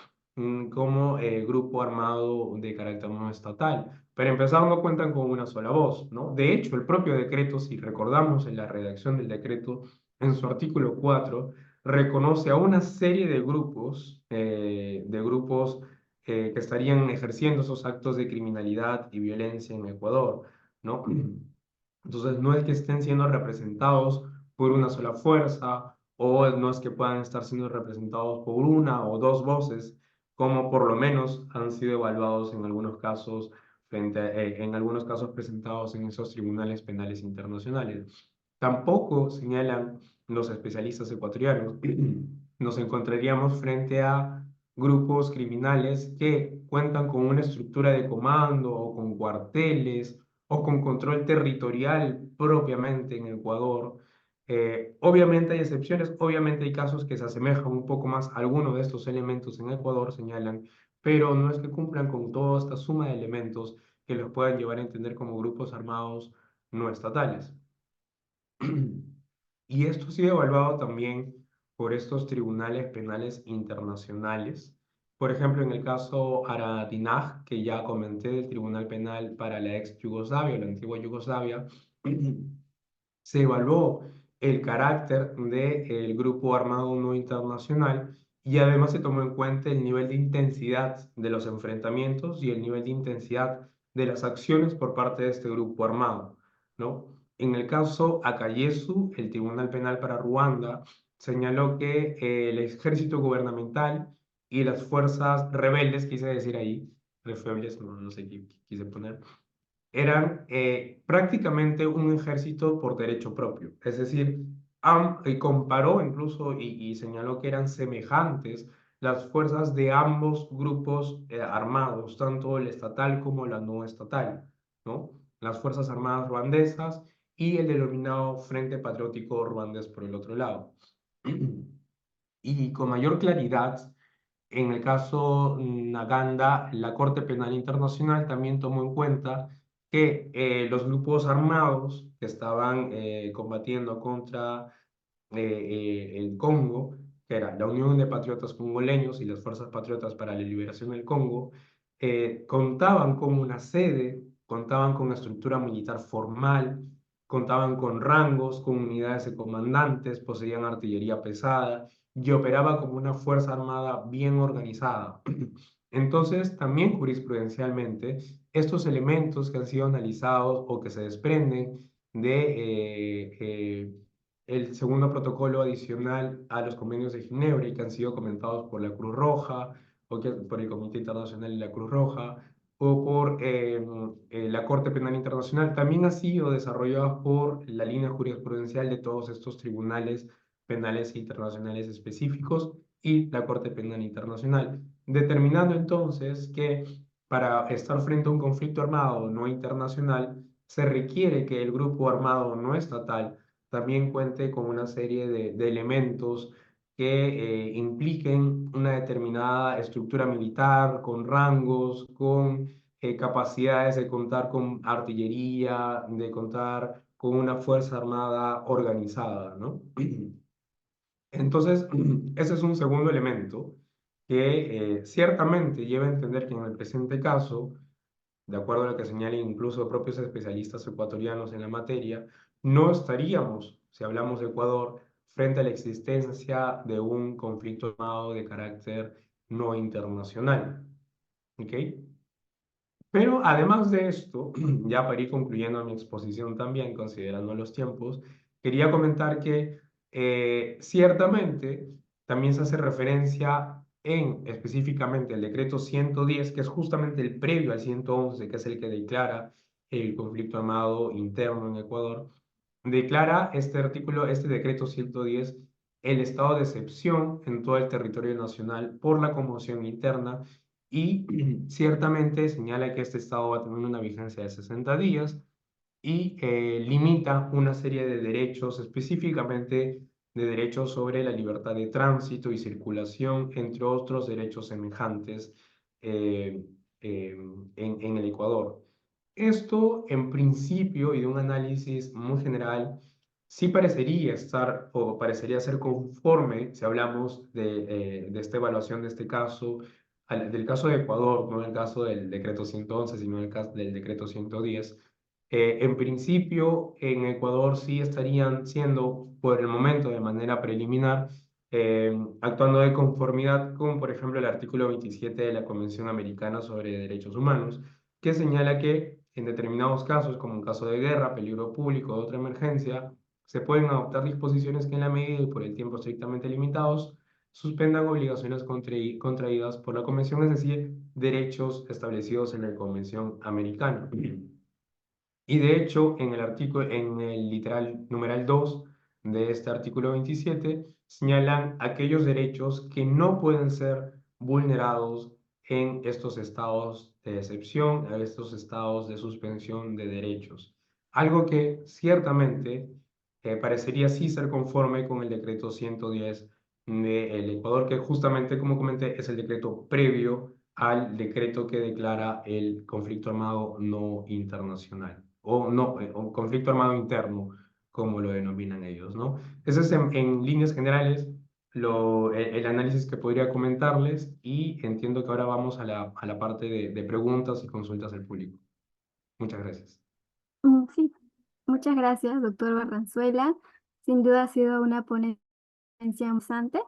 como grupo armado de carácter no estatal. Pero empezar no cuentan con una sola voz, ¿no? De hecho, el propio decreto, si recordamos en la redacción del decreto, en su artículo 4, reconoce a una serie de grupos que estarían ejerciendo esos actos de criminalidad y violencia en Ecuador, ¿no? Entonces, no es que estén siendo representados por una sola fuerza o no es que puedan estar siendo representados por una o dos voces, como por lo menos han sido evaluados en algunos casos en algunos casos presentados en esos tribunales penales internacionales. Tampoco señalan los especialistas ecuatorianos, nos encontraríamos frente a grupos criminales que cuentan con una estructura de comando o con cuarteles o con control territorial propiamente en Ecuador. Obviamente hay excepciones, obviamente hay casos que se asemejan un poco más a alguno de estos elementos en Ecuador, señalan, pero no es que cumplan con toda esta suma de elementos que los puedan llevar a entender como grupos armados no estatales. Y esto ha sido evaluado también por estos tribunales penales internacionales. Por ejemplo, en el caso Haradinaj, que ya comenté, del Tribunal Penal para la ex Yugoslavia, la antigua Yugoslavia, se evaluó el carácter del grupo armado no internacional y además se tomó en cuenta el nivel de intensidad de los enfrentamientos y el nivel de intensidad de las acciones por parte de este grupo armado, ¿no? En el caso Akayesu, el Tribunal Penal para Ruanda señaló que el ejército gubernamental y las fuerzas rebeldes, quise decir ahí, rebeldes, no sé qué quise poner, eran prácticamente un ejército por derecho propio. Es decir, y comparó incluso y señaló que eran semejantes las fuerzas de ambos grupos armados, tanto el estatal como la no estatal, ¿no? Las Fuerzas Armadas ruandesas y el denominado Frente Patriótico Ruandés por el otro lado. Y con mayor claridad, en el caso Naganda, la Corte Penal Internacional también tomó en cuenta que los grupos armados que estaban combatiendo contra el Congo, que era la Unión de Patriotas Congoleños y las Fuerzas Patriotas para la Liberación del Congo, contaban con una sede, contaban con una estructura militar formal, contaban con rangos, con unidades de comandantes, poseían artillería pesada y operaba como una fuerza armada bien organizada. Entonces, también jurisprudencialmente, estos elementos que han sido analizados o que se desprenden de el segundo protocolo adicional a los convenios de Ginebra y que han sido comentados por la Cruz Roja o por el Comité Internacional de la Cruz Roja o por la Corte Penal Internacional, también ha sido desarrollada por la línea jurisprudencial de todos estos tribunales penales internacionales específicos y la Corte Penal Internacional, determinando entonces que para estar frente a un conflicto armado no internacional se requiere que el grupo armado no estatal también cuente con una serie de elementos que impliquen una determinada estructura militar, con rangos, con capacidades de contar con artillería, de contar con una fuerza armada organizada, ¿no? Entonces, ese es un segundo elemento que ciertamente lleva a entender que en el presente caso, de acuerdo a lo que señalan incluso propios especialistas ecuatorianos en la materia, no estaríamos, si hablamos de Ecuador, frente a la existencia de un conflicto armado de carácter no internacional. ¿Ok? Pero además de esto, ya para ir concluyendo mi exposición también, considerando los tiempos, quería comentar que ciertamente también se hace referencia en específicamente el decreto 110, que es justamente el previo al 111, que es el que declara el conflicto armado interno en Ecuador, declara este artículo, este decreto 110, el estado de excepción en todo el territorio nacional por la conmoción interna y ciertamente señala que este estado va a tener una vigencia de 60 días y limita una serie de derechos, específicamente de derechos sobre la libertad de tránsito y circulación, entre otros derechos semejantes eh, en el Ecuador. Esto, en principio, y de un análisis muy general, sí parecería estar o parecería ser conforme si hablamos de esta evaluación de este caso, del caso de Ecuador, no el caso del decreto 111, sino el caso del decreto 110. En principio, en Ecuador sí estarían siendo, por el momento, de manera preliminar, actuando de conformidad con, por ejemplo, el artículo 27 de la Convención Americana sobre Derechos Humanos, que señala que en determinados casos, como en caso de guerra, peligro público o otra emergencia, se pueden adoptar disposiciones que en la medida y por el tiempo estrictamente limitados suspendan obligaciones contraídas por la Convención, es decir, derechos establecidos en la Convención Americana. Y de hecho, en el artículo, en el literal numeral 2 de este artículo 27, señalan aquellos derechos que no pueden ser vulnerados en estos estados de excepción, en estos estados de suspensión de derechos. Algo que ciertamente parecería sí ser conforme con el decreto 110 del Ecuador, que justamente, como comenté, es el decreto previo al decreto que declara el conflicto armado no internacional o no, o conflicto armado interno, como lo denominan ellos, ¿no? Ese es en líneas generales el análisis que podría comentarles y entiendo que ahora vamos a la parte de preguntas y consultas del público. Muchas gracias. Sí, muchas gracias, doctor Barranzuela. Sin duda ha sido una ponencia interesante.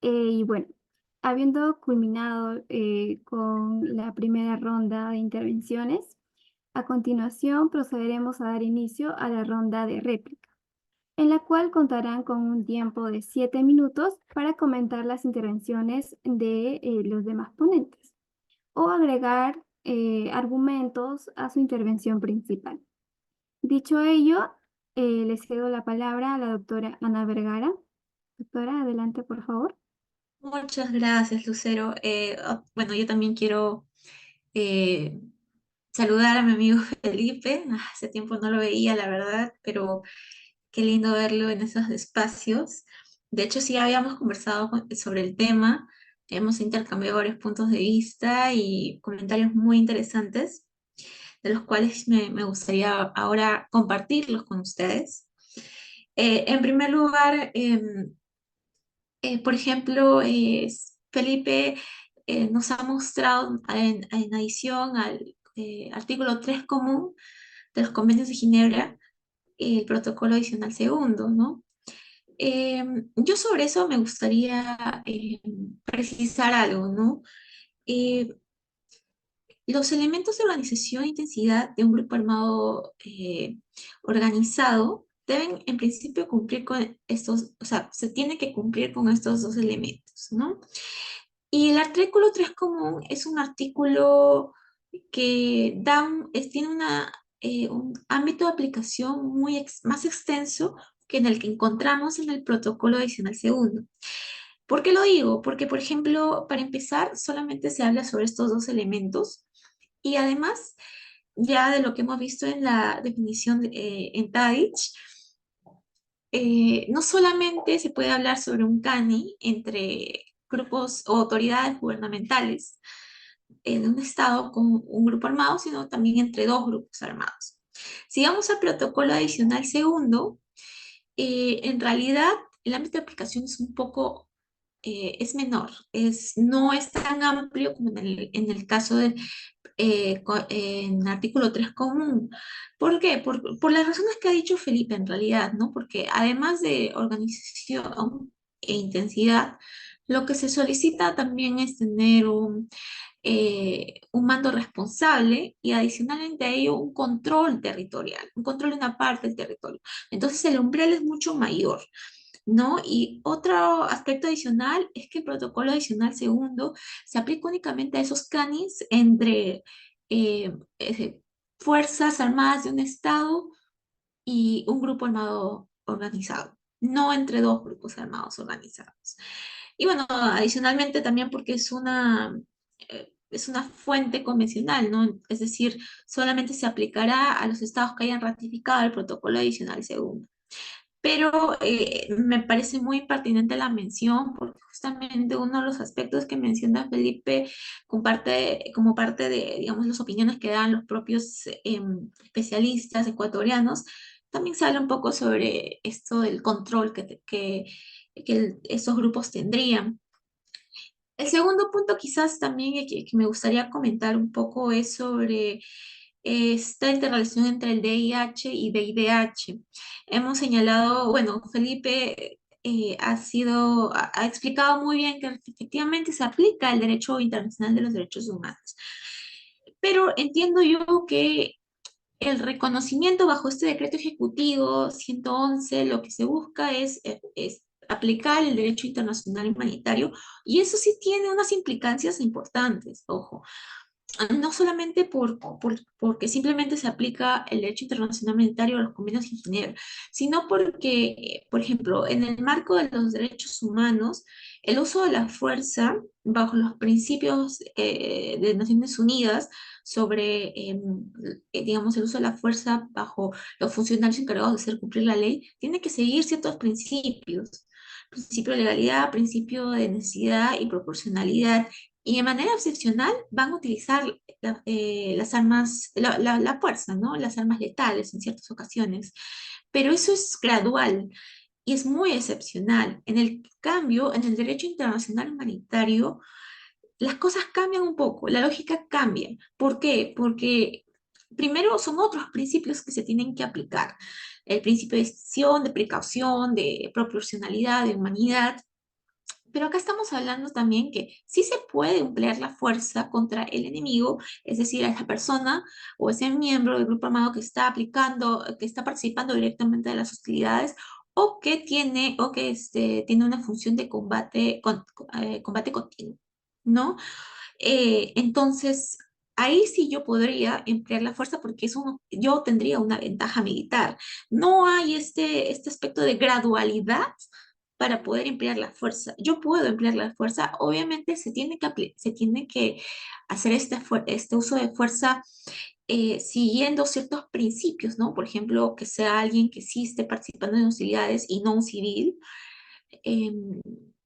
Y bueno, habiendo culminado con la primera ronda de intervenciones, a continuación procederemos a dar inicio a la ronda de réplica, en la cual contarán con un tiempo de 7 minutos para comentar las intervenciones de los demás ponentes o agregar argumentos a su intervención principal. Dicho ello, le cedo la palabra a la doctora Ana Vergara. Doctora, adelante, por favor. Muchas gracias, Lucero. Bueno, yo también quiero eh, saludar a mi amigo Felipe. Hace tiempo no lo veía, la verdad, pero qué lindo verlo en esos espacios. De hecho, sí habíamos conversado sobre el tema, hemos intercambiado varios puntos de vista y comentarios muy interesantes, de los cuales me gustaría ahora compartirlos con ustedes. En primer lugar, por ejemplo, Felipe nos ha mostrado en adición al artículo 3 común de los convenios de Ginebra, el protocolo adicional segundo, ¿no? Yo sobre eso me gustaría precisar algo, ¿no? Eh, los elementos de organización e intensidad de un grupo armado organizado deben en principio cumplir con estos, o sea, se tiene que cumplir con estos dos elementos, ¿no? Y el artículo 3 común es un artículo que tiene un ámbito de aplicación más extenso que en el que encontramos en el protocolo adicional segundo. ¿Por qué lo digo? Porque, por ejemplo, para empezar, solamente se habla sobre estos dos elementos y además, ya de lo que hemos visto en la definición en TADICH, no solamente se puede hablar sobre un CANI entre grupos o autoridades gubernamentales en un estado con un grupo armado, sino también entre dos grupos armados. Si vamos al protocolo adicional segundo, en realidad el ámbito de aplicación es un poco, es menor, no es tan amplio como en el caso de en artículo 3 común. ¿Por qué? Por las razones que ha dicho Felipe en realidad, ¿no? Porque además de organización e intensidad, lo que se solicita también es tener un mando responsable y adicionalmente a ello un control territorial, un control de una parte del territorio. Entonces el umbral es mucho mayor. ¿No? Y otro aspecto adicional es que el protocolo adicional segundo se aplica únicamente a esos canis entre eh, eh, fuerzas armadas de un estado y un grupo armado organizado, no entre dos grupos armados organizados. Y bueno, adicionalmente también porque es una fuente convencional, ¿no? Es decir, solamente se aplicará a los estados que hayan ratificado el protocolo adicional segundo. Pero me parece muy pertinente la mención porque justamente uno de los aspectos que menciona Felipe como parte de, digamos, las opiniones que dan los propios especialistas ecuatorianos, también se habla un poco sobre esto del control que estos grupos tendrían. El segundo punto quizás también que me gustaría comentar un poco es sobre esta interrelación entre el DIH y VIH. Hemos señalado, bueno, Felipe ha explicado muy bien que efectivamente se aplica el derecho internacional de los derechos humanos. Pero entiendo yo que el reconocimiento bajo este decreto ejecutivo 111, lo que se busca es aplicar el derecho internacional humanitario y eso sí tiene unas implicancias importantes, ojo, no solamente porque simplemente se aplica el derecho internacional humanitario a los convenios de Ginebra, sino porque, por ejemplo, en el marco de los derechos humanos, el uso de la fuerza bajo los principios de Naciones Unidas sobre, digamos, el uso de la fuerza bajo los funcionarios encargados de hacer cumplir la ley, tiene que seguir ciertos principios. Principio de legalidad, principio de necesidad y proporcionalidad, y de manera excepcional van a utilizar las armas, la fuerza, ¿no? Las armas letales en ciertas ocasiones. Pero eso es gradual y es muy excepcional. En el cambio, en el derecho internacional humanitario, las cosas cambian un poco, la lógica cambia. ¿Por qué? Porque primero son otros principios que se tienen que aplicar. El principio de decisión, de precaución, de proporcionalidad, de humanidad. Pero acá estamos hablando también que sí se puede emplear la fuerza contra el enemigo, es decir, a esa persona o ese miembro del grupo armado que está aplicando, que está participando directamente de las hostilidades o que tiene una función de combate continuo, ¿no? Entonces, ahí sí yo podría emplear la fuerza porque yo tendría una ventaja militar. No hay este aspecto de gradualidad para poder emplear la fuerza. Yo puedo emplear la fuerza, obviamente se tiene que hacer este uso de fuerza siguiendo ciertos principios, ¿no? Por ejemplo, que sea alguien que sí esté participando en hostilidades y no un civil,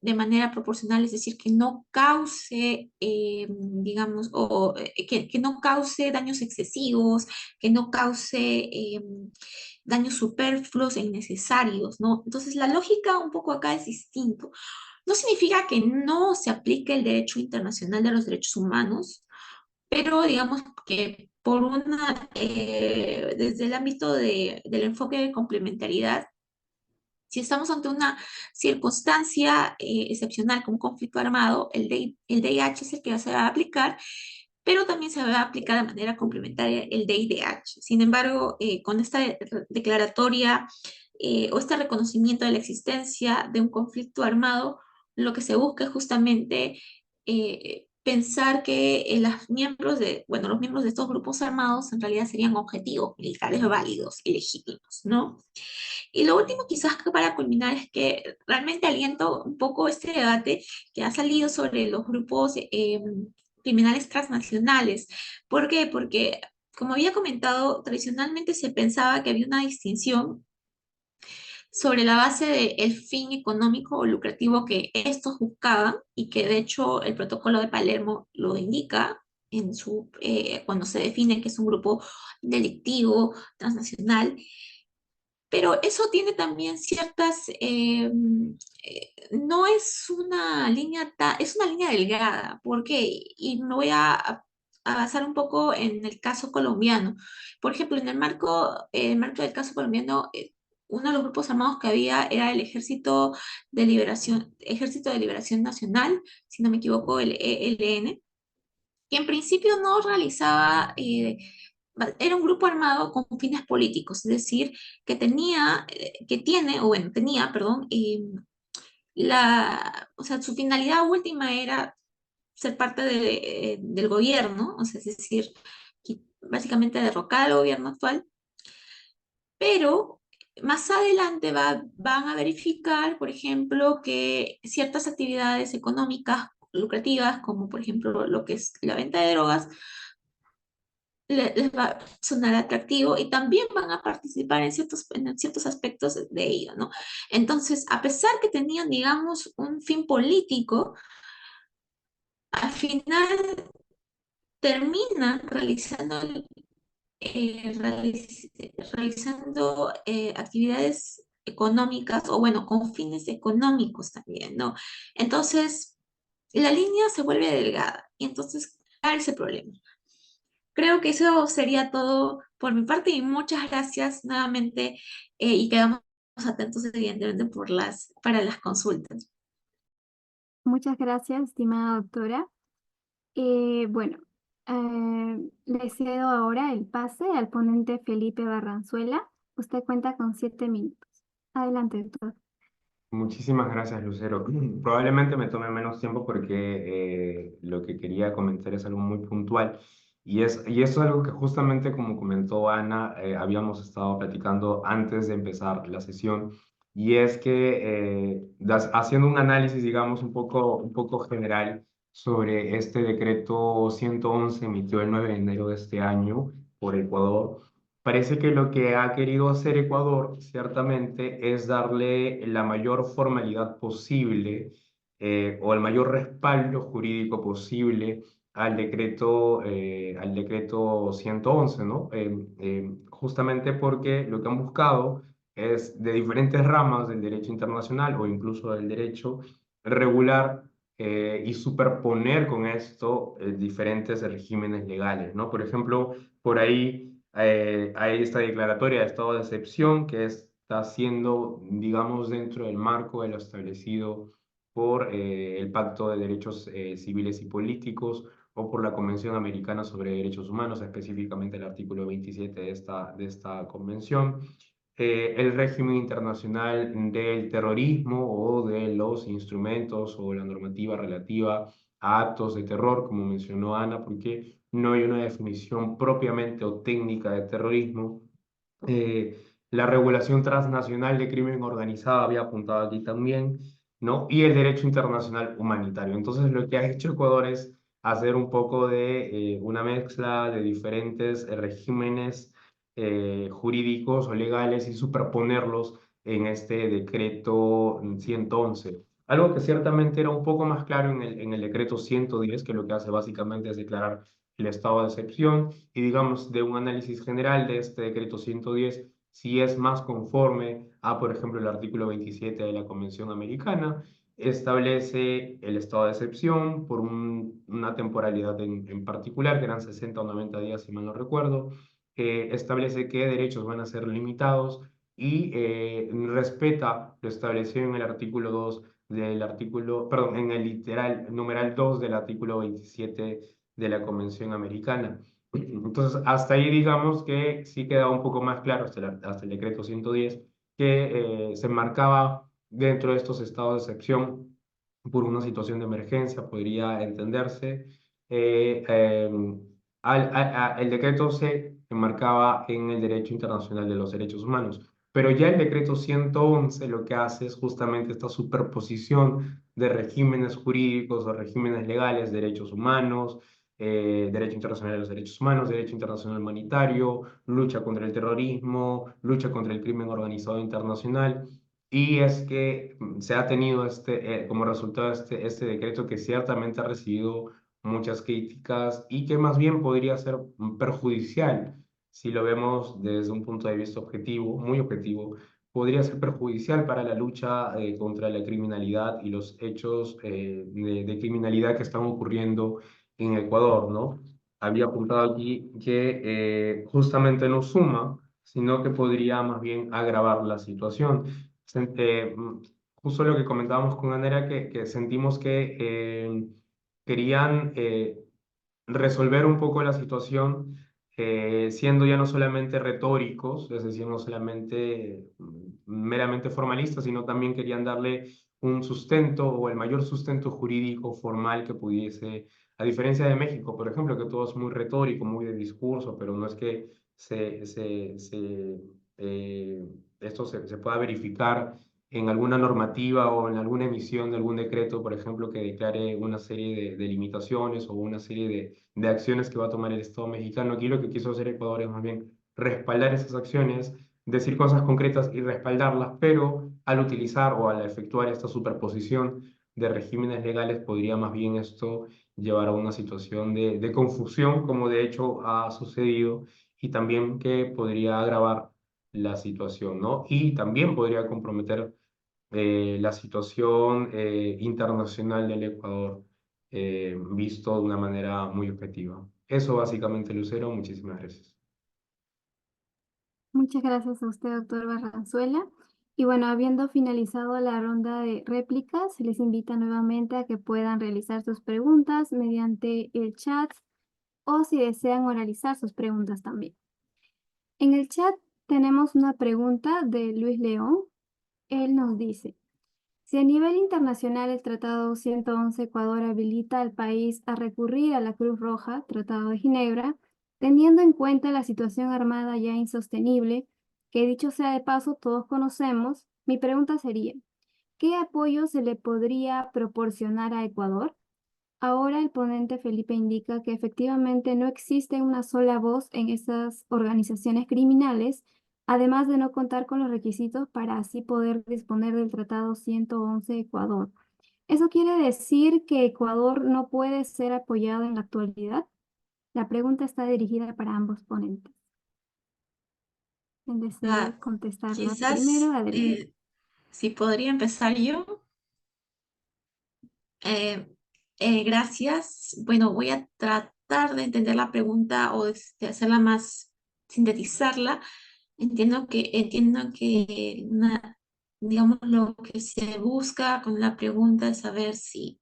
de manera proporcional, es decir, que no cause, digamos, que no cause daños excesivos, que no cause daños superfluos e innecesarios, ¿no? Entonces, la lógica un poco acá es distinto. No significa que no se aplique el derecho internacional de los derechos humanos, pero digamos que desde el ámbito del enfoque de complementariedad, si estamos ante una circunstancia excepcional como un conflicto armado, el DIH es el que se va a aplicar, pero también se va a aplicar de manera complementaria el DIDH. Sin embargo, con esta declaratoria o este reconocimiento de la existencia de un conflicto armado, lo que se busca es justamente pensar que los miembros de estos grupos armados en realidad serían objetivos militares válidos y legítimos, ¿no? Y lo último quizás que para culminar es que realmente aliento un poco este debate que ha salido sobre los grupos criminales transnacionales. ¿Por qué? Porque, como había comentado, tradicionalmente se pensaba que había una distinción sobre la base del fin económico o lucrativo que estos buscaban y que de hecho el protocolo de Palermo lo indica cuando se define que es un grupo delictivo transnacional. Pero eso tiene también no es una línea, es una línea delgada. ¿Por qué? Y me voy a basar un poco en el caso colombiano. Por ejemplo, en el marco del caso colombiano, uno de los grupos armados que había era el Ejército de Liberación Nacional, si no me equivoco, el ELN, que en principio no realizaba, era un grupo armado con fines políticos, es decir, tenía, perdón, o sea, su finalidad última era ser parte del gobierno, o sea, es decir, básicamente derrocar al gobierno actual, pero más adelante van a verificar, por ejemplo, que ciertas actividades económicas lucrativas, como por ejemplo lo que es la venta de drogas, les va a sonar atractivo y también van a participar en ciertos aspectos de ello, ¿no? Entonces, a pesar que tenían, digamos, un fin político, al final terminan realizando actividades económicas o bueno, con fines económicos también, ¿no? Entonces, la línea se vuelve delgada y entonces hay ese problema. Creo que eso sería todo por mi parte y muchas gracias nuevamente y quedamos atentos evidentemente para las consultas. Muchas gracias, estimada doctora. Bueno, le cedo ahora el pase al ponente Felipe Barranzuela. Usted cuenta con 7 minutos. Adelante, doctor. Muchísimas gracias, Lucero. Probablemente me tome menos tiempo porque lo que quería comentar es algo muy puntual y esto es algo que justamente como comentó Ana, habíamos estado platicando antes de empezar la sesión y es que haciendo un análisis, digamos, un poco general sobre este decreto 111 emitido el 9 de enero de este año por Ecuador. Parece que lo que ha querido hacer Ecuador, ciertamente, es darle la mayor formalidad posible o el mayor respaldo jurídico posible al decreto 111, ¿no? Justamente porque lo que han buscado es de diferentes ramas del derecho internacional o incluso del derecho regular y superponer con esto diferentes regímenes legales, ¿no? Por ejemplo, por ahí hay esta declaratoria de estado de excepción que está siendo, digamos, dentro del marco de lo establecido por el Pacto de Derechos Civiles y Políticos o por la Convención Americana sobre Derechos Humanos, específicamente el artículo 27 de esta convención. El régimen internacional del terrorismo o de los instrumentos o la normativa relativa a actos de terror, como mencionó Ana, porque no hay una definición propiamente o técnica de terrorismo. La regulación transnacional de crimen organizado había apuntado aquí también, ¿no? Y el derecho internacional humanitario. Entonces, lo que ha hecho Ecuador es hacer un poco de una mezcla de diferentes regímenes jurídicos o legales y superponerlos en este decreto 111. Algo que ciertamente era un poco más claro en el decreto 110, que lo que hace básicamente es declarar el estado de excepción y digamos de un análisis general de este decreto 110, si es más conforme a, por ejemplo, el artículo 27 de la Convención Americana establece el estado de excepción por una temporalidad en particular, que eran 60 o 90 días, si mal no recuerdo. Establece qué derechos van a ser limitados y respeta lo establecido en el artículo 2 del artículo, perdón, en el literal, numeral 2 del artículo 27 de la Convención Americana. Entonces, hasta ahí digamos que sí quedaba un poco más claro, hasta el decreto 110, que se marcaba dentro de estos estados de excepción por una situación de emergencia, podría entenderse. Eh, eh, el decreto se enmarcaba en el derecho internacional de los derechos humanos, pero ya el decreto 111 lo que hace es justamente esta superposición de regímenes jurídicos o regímenes legales, derechos humanos, derecho internacional de los derechos humanos, derecho internacional humanitario, lucha contra el terrorismo, lucha contra el crimen organizado internacional. Y es que se ha tenido como resultado este decreto que ciertamente ha recibido muchas críticas y que más bien podría ser perjudicial si lo vemos desde un punto de vista objetivo, muy objetivo, podría ser perjudicial para la lucha contra la criminalidad y los hechos de criminalidad que están ocurriendo en Ecuador, ¿no? Había apuntado aquí que justamente no suma, sino que podría más bien agravar la situación. Sen- eh, mm, Justo lo que comentábamos con Ana era que sentimos que querían resolver un poco la situación, siendo ya no solamente retóricos, es decir, no solamente meramente formalistas, sino también querían darle un sustento o el mayor sustento jurídico formal que pudiese, a diferencia de México, por ejemplo, que todo es muy retórico, muy de discurso, pero no es que eh, esto se pueda verificar en alguna normativa o en alguna emisión de algún decreto, por ejemplo, que declare una serie de limitaciones o una serie de acciones que va a tomar el Estado mexicano. Aquí lo que quiso hacer Ecuador es más bien respaldar esas acciones, decir cosas concretas y respaldarlas, pero al utilizar o al efectuar esta superposición de regímenes legales, podría más bien esto llevar a una situación de confusión, como de hecho ha sucedido, y también que podría agravar la situación, ¿no? Y también podría comprometer la situación internacional del Ecuador visto de una manera muy objetiva. Eso básicamente, Lucero, muchísimas gracias. Muchas gracias a usted, doctor Barranzuela. Y bueno, habiendo finalizado la ronda de réplicas, se les invita nuevamente a que puedan realizar sus preguntas mediante el chat o si desean oralizar sus preguntas también. En el chat tenemos una pregunta de Luis León. Él nos dice, si a nivel internacional el Tratado 111 Ecuador habilita al país a recurrir a la Cruz Roja, Tratado de Ginebra, teniendo en cuenta la situación armada ya insostenible, que dicho sea de paso todos conocemos, mi pregunta sería, ¿qué apoyo se le podría proporcionar a Ecuador? Ahora el ponente Felipe indica que efectivamente no existe una sola voz en esas organizaciones criminales, además de no contar con los requisitos para así poder disponer del Tratado 111 Ecuador. ¿Eso quiere decir que Ecuador no puede ser apoyado en la actualidad? La pregunta está dirigida para ambos ponentes. ¿Quién Ah, desee contestarla primero? quizás Adelante. si podría empezar yo. Eh, Gracias. Bueno, voy a tratar de entender la pregunta o de hacerla más, sintetizarla. Entiendo que digamos, lo que se busca con la pregunta es saber si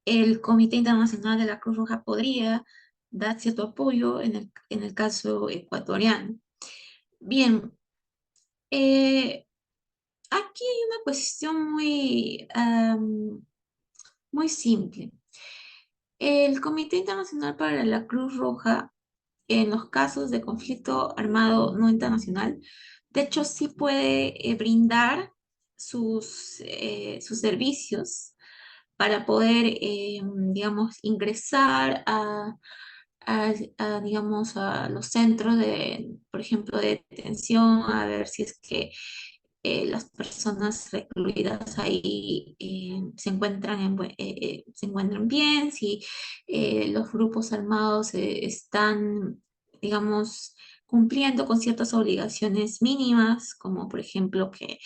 el Comité Internacional de la Cruz Roja podría dar cierto apoyo en el caso ecuatoriano. Bien, eh, aquí hay una cuestión muy simple. El Comité Internacional para la Cruz Roja, en los casos de conflicto armado no internacional, de hecho sí puede brindar sus servicios para poder, digamos, ingresar digamos, a los centros por ejemplo, de detención, a ver si es que las personas recluidas ahí se encuentran bien, si los grupos armados están, digamos, cumpliendo con ciertas obligaciones mínimas, como por ejemplo que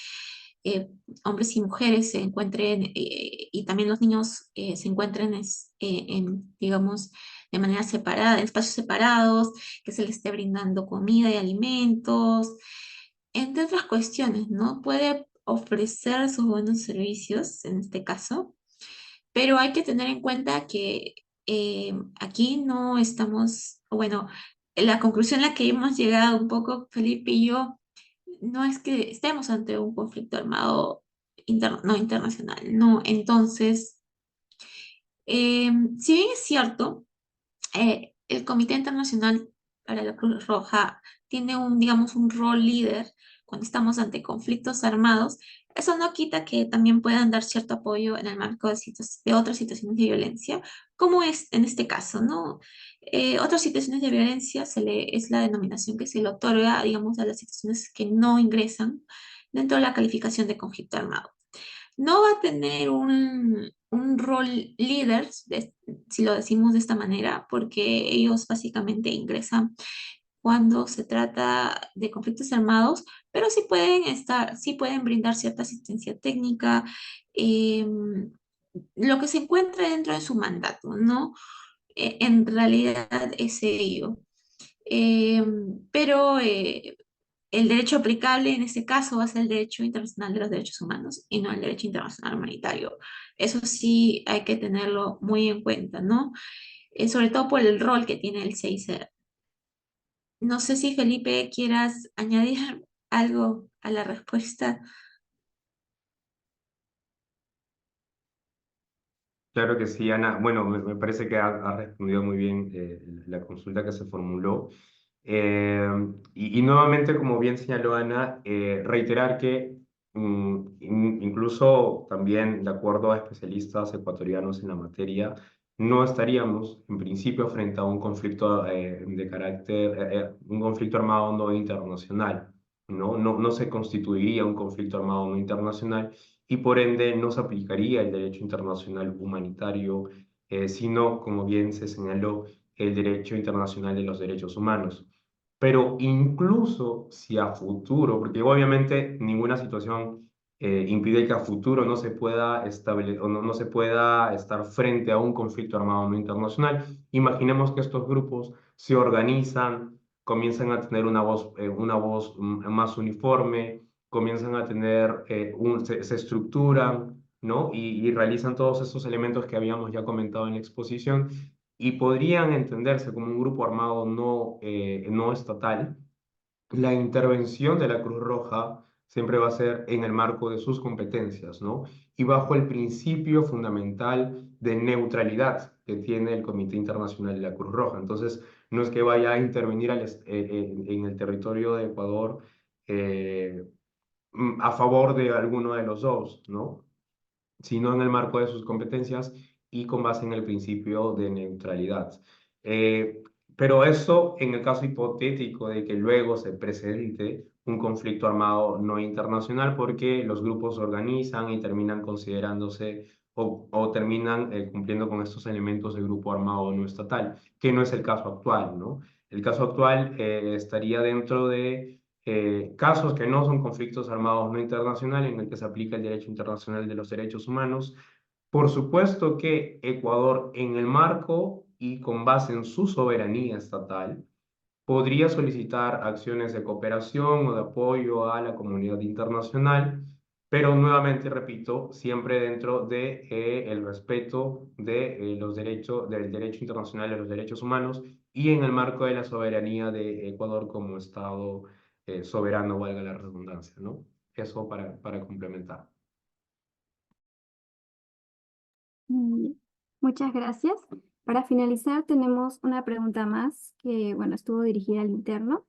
eh, hombres y mujeres se encuentren, y también los niños se encuentren digamos, de manera separada, en espacios separados, que se les esté brindando comida y alimentos, entre otras cuestiones, ¿no? Puede ofrecer sus buenos servicios en este caso, pero hay que tener en cuenta que aquí no estamos, bueno, la conclusión a la que hemos llegado un poco, Felipe y yo, no es que estemos ante un conflicto armado no internacional, no. Entonces, si bien es cierto, el Comité Internacional para la Cruz Roja tiene digamos, un rol líder cuando estamos ante conflictos armados. Eso no quita que también puedan dar cierto apoyo en el marco de otras situaciones de violencia, como es en este caso, ¿no? Otras situaciones de violencia es la denominación que se le otorga, digamos, a las situaciones que no ingresan dentro de la calificación de conflicto armado. No va a tener un rol líder, si lo decimos de esta manera, porque ellos básicamente ingresan cuando se trata de conflictos armados, pero sí pueden brindar cierta asistencia técnica, eh, lo que se encuentre dentro de su mandato, ¿no? En realidad es ello. Eh, pero el derecho aplicable en este caso va a ser el derecho internacional de los derechos humanos y no el derecho internacional humanitario. Eso sí hay que tenerlo muy en cuenta, ¿no? Sobre todo por el rol que tiene el CICR. No sé si Felipe quieras añadir algo a la respuesta. Claro que sí, Ana. Bueno, me parece que ha respondido muy bien la consulta que se formuló. Eh, y nuevamente, como bien señaló Ana, reiterar que incluso también de acuerdo a especialistas ecuatorianos en la materia, no estaríamos en principio frente a un conflicto de carácter, un conflicto armado no internacional, ¿no? No se constituiría un conflicto armado no internacional y por ende no se aplicaría el derecho internacional humanitario, sino, como bien se señaló, el derecho internacional de los derechos humanos. Pero incluso si a futuro, porque obviamente ninguna situación impide que a futuro no se pueda establecer o no se pueda estar frente a un conflicto armado no internacional, imaginemos que estos grupos se organizan, comienzan a tener una voz más uniforme, comienzan a tener, se estructuran, ¿no? Y realizan todos estos elementos que habíamos ya comentado en la exposición y podrían entenderse como un grupo armado no estatal. La intervención de la Cruz Roja siempre va a ser en el marco de sus competencias, ¿no? Y bajo el principio fundamental de neutralidad que tiene el Comité Internacional de la Cruz Roja. Entonces, no es que vaya a intervenir en el territorio de Ecuador eh, a favor de alguno de los dos, ¿no? Sino en el marco de sus competencias y con base en el principio de neutralidad. Eh, pero eso en el caso hipotético de que luego se presente un conflicto armado no internacional porque los grupos se organizan y terminan considerándose o terminan cumpliendo con estos elementos de grupo armado no estatal, que no es el caso actual, ¿no? El caso actual estaría dentro de casos que no son conflictos armados no internacionales en el que se aplica el derecho internacional de los derechos humanos. Por supuesto que Ecuador, en el marco y con base en su soberanía estatal, podría solicitar acciones de cooperación o de apoyo a la comunidad internacional, pero nuevamente repito, siempre dentro de el respeto de los derechos, del derecho internacional de los derechos humanos y en el marco de la soberanía de Ecuador como Estado soberano, valga la redundancia, ¿no? Eso para complementar. Mm, Muchas gracias. Para finalizar, tenemos una pregunta más que, bueno, estuvo dirigida al interno,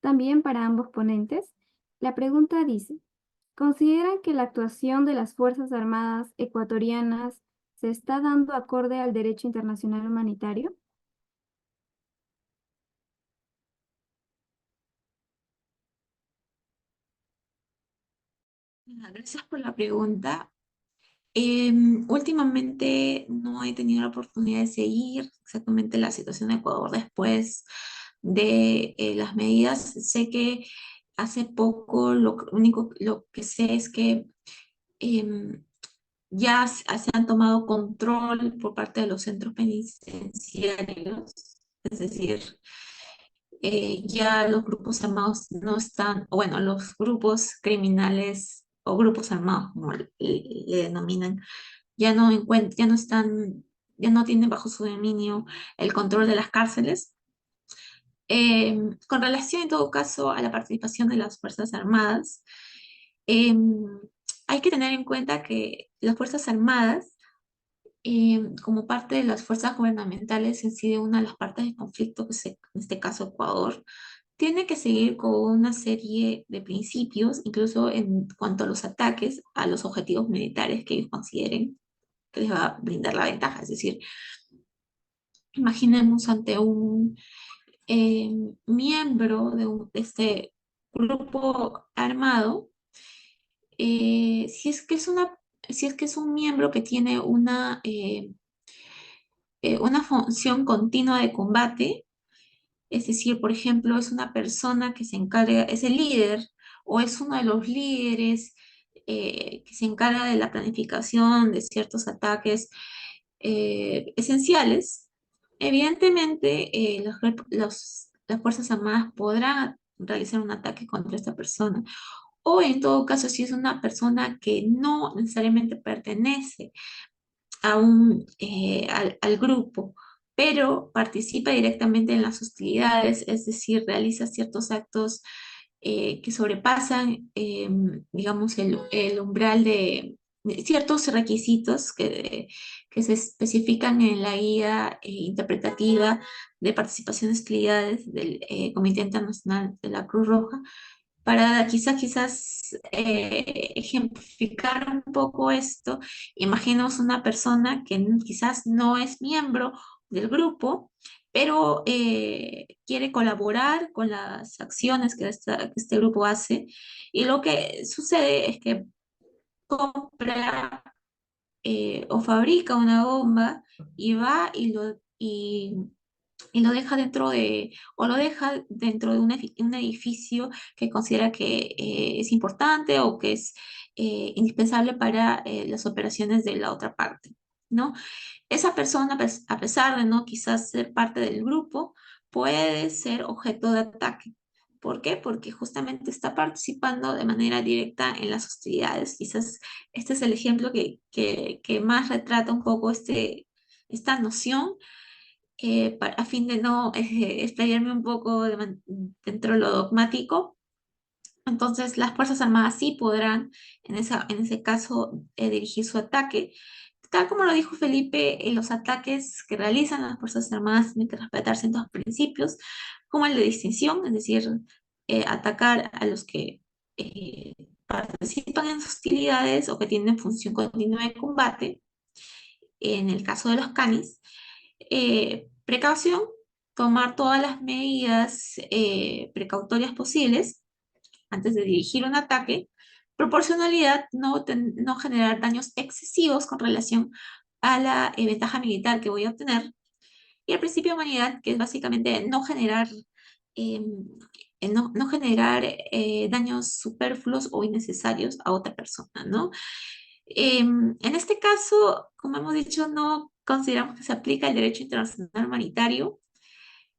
también para ambos ponentes. La pregunta dice, ¿consideran que la actuación de las Fuerzas Armadas ecuatorianas se está dando acorde al derecho internacional humanitario? Gracias por la pregunta. Últimamente no he tenido la oportunidad de seguir exactamente la situación de Ecuador después de las medidas. Sé que hace poco lo que sé es que em, ya se han tomado control por parte de los centros penitenciarios, es decir, ya los grupos armados no están, o bueno, los grupos criminales o grupos armados, como le denominan, ya no están, ya no tienen bajo su dominio el control de las cárceles. Con relación en todo caso a la participación de las Fuerzas Armadas, em, hay que tener en cuenta que las Fuerzas Armadas, como parte de las fuerzas gubernamentales en sí de una de las partes del conflicto, en este caso Ecuador, tiene que seguir con una serie de principios, incluso en cuanto a los ataques a los objetivos militares que ellos consideren que les va a brindar la ventaja. Es decir, imaginemos ante un eh, miembro de este grupo armado, si es que es si es que es un miembro que tiene una función continua de combate, es decir, por ejemplo, es una persona que se encarga, es el líder o es uno de los líderes que se encarga de la planificación de ciertos ataques esenciales. Evidentemente, las Fuerzas Armadas podrán realizar un ataque contra esta persona. O en todo caso, si es una persona que no necesariamente pertenece al grupo, pero participa directamente en las hostilidades, es decir, realiza ciertos actos que sobrepasan, digamos, el umbral de ciertos requisitos que se especifican en la guía interpretativa de participación en hostilidades del Comité Internacional de la Cruz Roja, para quizás ejemplificar un poco esto. Imaginemos una persona que quizás no es miembro del grupo, pero quiere colaborar con las acciones que este grupo hace, y lo que sucede es que compra o fabrica una bomba y va y lo deja o lo deja dentro de un edificio que considera que es importante o que es indispensable para las operaciones de la otra parte, ¿no? Esa persona, pues, a pesar de no quizás ser parte del grupo, puede ser objeto de ataque. ¿Por qué? Porque justamente está participando de manera directa en las hostilidades. Quizás este es el ejemplo que más retrata un poco esta noción, a fin de no explayarme un poco dentro de lo dogmático. Entonces, las Fuerzas Armadas sí podrán, en ese caso, dirigir su ataque. Tal como lo dijo Felipe, los ataques que realizan las Fuerzas Armadas tienen que respetar ciertos principios, como el de distinción, es decir, atacar a los que eh, participan en hostilidades o que tienen función continua de combate, en el caso de los CANIS. Precaución, tomar todas las medidas precautorias posibles antes de dirigir un ataque. Proporcionalidad, no generar daños excesivos con relación a la ventaja militar que voy a obtener. Y el principio de humanidad, que es básicamente eh, no generar daños superfluos o innecesarios a otra persona, ¿no? En este caso, como hemos dicho, no consideramos que se aplica el derecho internacional humanitario.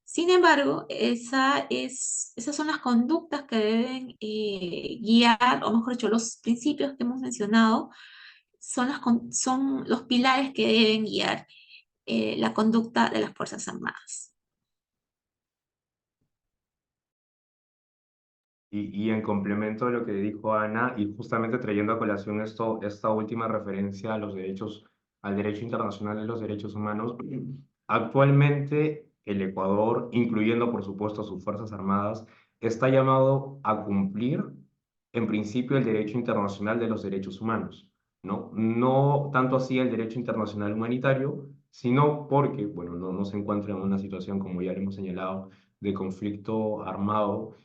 Sin embargo, esas son las conductas que deben guiar, o mejor dicho, los principios que hemos mencionado son los pilares que deben guiar la conducta de las Fuerzas Armadas. Y en complemento de lo que dijo Ana, y justamente trayendo a colación esta última referencia a los derechos, al derecho internacional de los derechos humanos, actualmente el Ecuador, incluyendo por supuesto sus Fuerzas Armadas, está llamado a cumplir en principio el derecho internacional de los derechos humanos, ¿no? No tanto así el derecho internacional humanitario, sino porque, bueno, no se encuentra en una situación, como ya hemos señalado, de conflicto armado.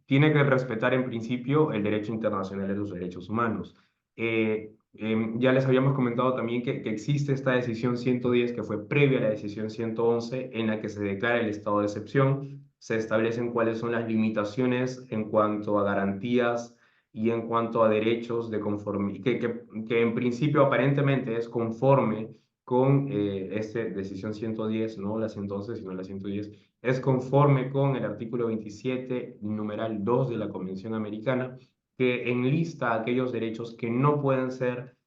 Tiene que respetar en principio el derecho internacional de los derechos humanos. Ya les habíamos comentado también que existe esta decisión 110 que fue previa a la decisión 111 en la que se declara el estado de excepción. se establecen cuáles son las limitaciones en cuanto a garantías y en cuanto a derechos de conformidad, que en principio aparentemente es conforme con esta decisión 110, no la 111, sino la 110, es conforme con el artículo 27, numeral 2 de la Convención Americana, que enlista aquellos derechos que no pueden ser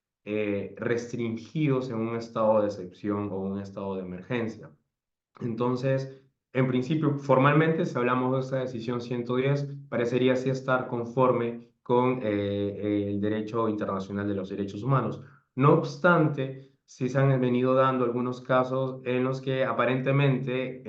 restringidos en un estado de excepción o un estado de emergencia. Entonces, en principio, formalmente, si hablamos de esta decisión 110, parecería sí estar conforme con el derecho internacional de los derechos humanos. No obstante, sí se han venido dando algunos casos en los que aparentemente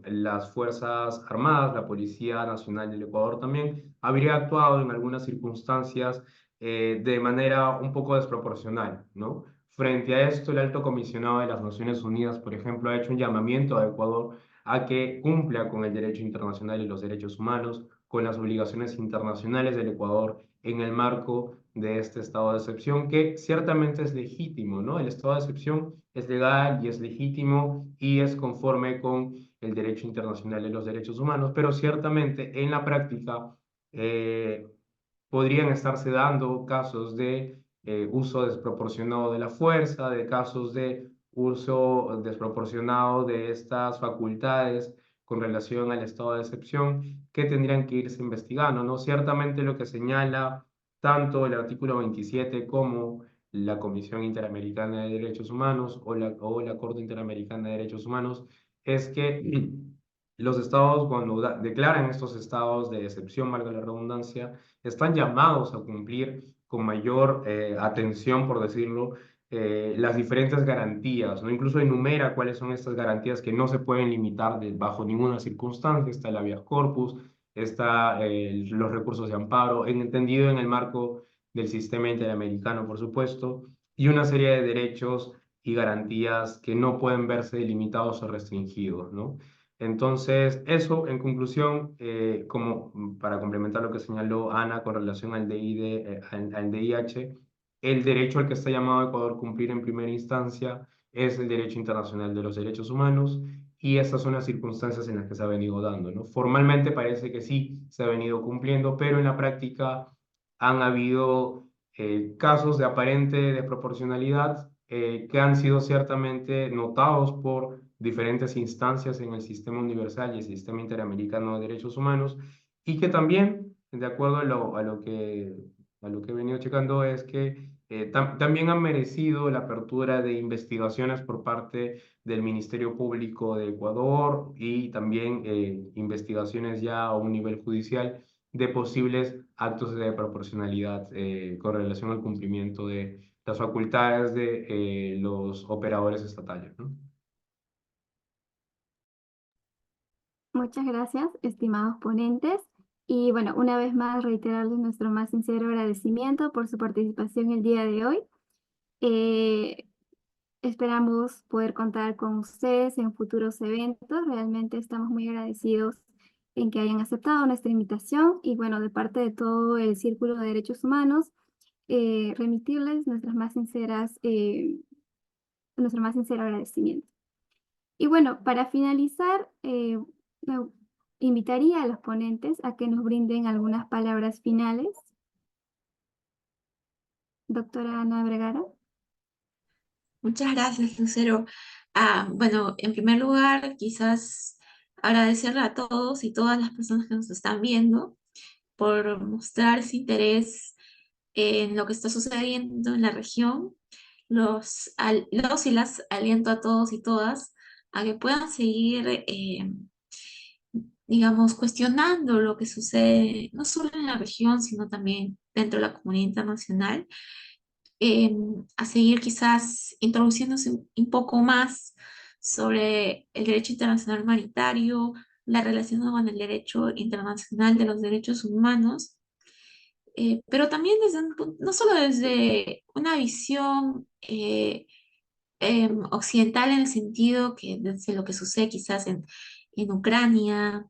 las Fuerzas Armadas, la Policía Nacional del Ecuador también, habría actuado en algunas circunstancias de manera un poco desproporcional, ¿no? Frente a esto, el Alto Comisionado de las Naciones Unidas, por ejemplo, ha hecho un llamamiento a Ecuador a que cumpla con el derecho internacional y los derechos humanos, con las obligaciones internacionales del Ecuador en el marco de este estado de excepción, que ciertamente es legítimo, ¿no? El estado de excepción es legal y es legítimo y es conforme con el derecho internacional de los derechos humanos, pero ciertamente en la práctica eh, podrían estarse dando casos de uso desproporcionado de la fuerza, de casos de uso desproporcionado de estas facultades con relación al estado de excepción que tendrían que irse investigando, ¿no? Ciertamente lo que señala tanto el artículo 27 como la Comisión Interamericana de Derechos Humanos o la Corte Interamericana de Derechos Humanos es que los estados, cuando declaran estos estados de excepción, valga la redundancia, están llamados a cumplir con mayor atención, por decirlo, las diferentes garantías, ¿no? Incluso enumera cuáles son estas garantías que no se pueden limitar bajo ninguna circunstancia. Está el habeas corpus, está los recursos de amparo, entendido en el marco del sistema interamericano, por supuesto, y una serie de derechos y garantías que no pueden verse limitados o restringidos, ¿no? Entonces, eso en conclusión, como para complementar lo que señaló Ana con relación al al DIH, el derecho al que está llamado Ecuador a cumplir en primera instancia es el derecho internacional de los derechos humanos y estas son las circunstancias en las que se ha venido dando, ¿no? Formalmente parece que sí se ha venido cumpliendo, pero en la práctica han habido casos de aparente desproporcionalidad que han sido ciertamente notados por diferentes instancias en el sistema universal y el sistema interamericano de derechos humanos, y que también, de acuerdo a lo que he venido checando, es que también han merecido la apertura de investigaciones por parte del Ministerio Público de Ecuador y también investigaciones ya a un nivel judicial de posibles actos de proporcionalidad con relación al cumplimiento de las facultades de los operadores estatales, ¿no? Muchas gracias, estimados ponentes. Y bueno, una vez más reiterarles nuestro más sincero agradecimiento por su participación el día de hoy. Eh, Esperamos poder contar con ustedes en futuros eventos. Realmente estamos muy agradecidos en que hayan aceptado nuestra invitación y bueno, de parte de todo el Círculo de Derechos Humanos, remitirles nuestro más sincero agradecimiento. Y bueno, para finalizar, me invitaría a los ponentes a que nos brinden algunas palabras finales. Doctora Ana Vergara. Muchas gracias, Lucero. Bueno, en primer lugar, quizás agradecerle a todos y todas las personas que nos están viendo por mostrar ese interés en lo que está sucediendo en la región. Los y las aliento a todos y todas a que puedan seguir, digamos, cuestionando lo que sucede no solo en la región, sino también dentro de la comunidad internacional, a seguir quizás introduciéndose un poco más sobre el derecho internacional humanitario, la relación con el derecho internacional de los derechos humanos, pero también no solo desde una visión occidental en el sentido que desde lo que sucede quizás en Ucrania,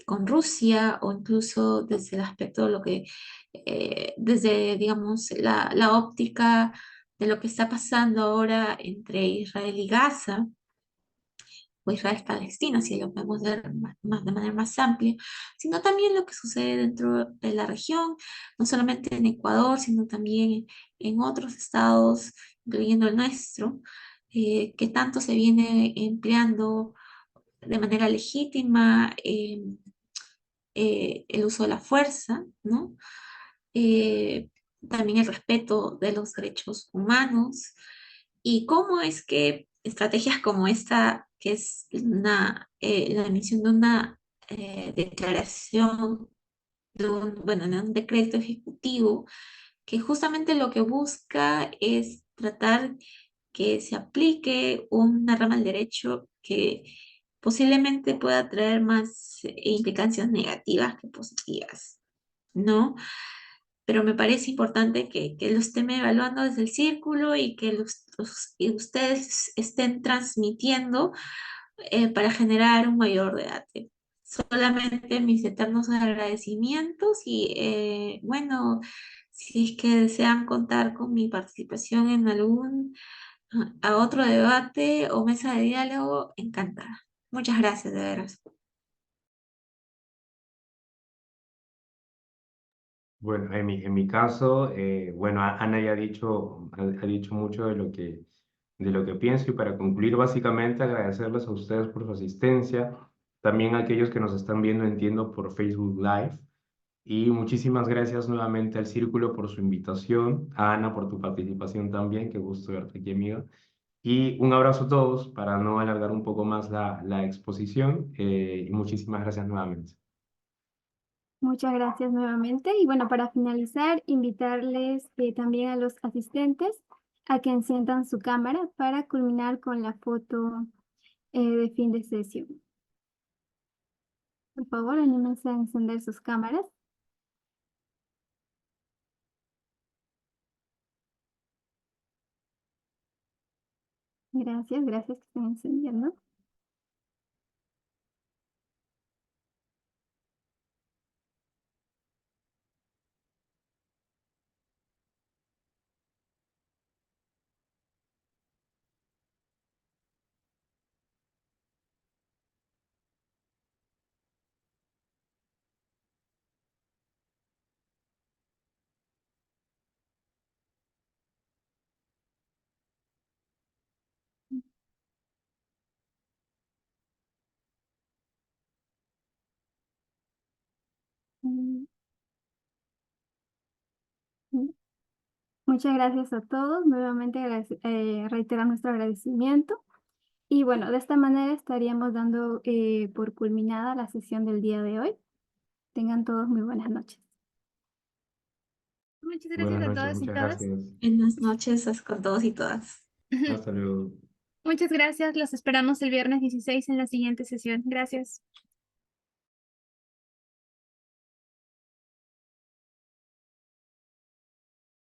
con Rusia, o incluso desde el aspecto de lo que, desde, digamos, la óptica de lo que está pasando ahora entre Israel y Gaza, o Israel-Palestina, si lo podemos ver de manera más amplia, sino también lo que sucede dentro de la región, no solamente en Ecuador, sino también en otros estados, incluyendo el nuestro, que tanto se viene empleando de manera legítima el uso de la fuerza, ¿no? Eh, También el respeto de los derechos humanos y cómo es que estrategias como esta, que es la emisión de una declaración, bueno, de un decreto ejecutivo, que justamente lo que busca es tratar que se aplique una rama del derecho que posiblemente pueda traer más implicancias negativas que positivas, ¿no? Pero me parece importante que lo estén evaluando desde el círculo y que y ustedes estén transmitiendo para generar un mayor debate. Solamente mis eternos agradecimientos y bueno, si es que desean contar con mi participación en algún a otro debate o mesa de diálogo, encantada. Muchas gracias, de veras. Bueno, en mi caso, bueno, Ana ya ha dicho mucho de lo que pienso y para concluir, básicamente agradecerles a ustedes por su asistencia, también a aquellos que nos están viendo, entiendo, por Facebook Live y muchísimas gracias nuevamente al Círculo por su invitación, a Ana por tu participación también, qué gusto verte aquí, amiga. Y un abrazo a todos para no alargar un poco más la exposición y muchísimas gracias nuevamente. Muchas gracias nuevamente. Y bueno, para finalizar, invitarles también a los asistentes a que enciendan su cámara para culminar con la foto de fin de sesión. Por favor, anímense a encender sus cámaras. Gracias, gracias que estén encendiendo. Mm, mm. Muchas gracias a todos. Nuevamente reiterar nuestro agradecimiento. Y bueno, de esta manera estaríamos dando por culminada la sesión del día de hoy. Tengan todos muy buenas noches. Muchas gracias Buenas a noches, todos y muchas todas. gracias. Buenas noches con todos y todas. Hasta luego. Muchas gracias. Los esperamos el viernes 16 en la siguiente sesión. Gracias.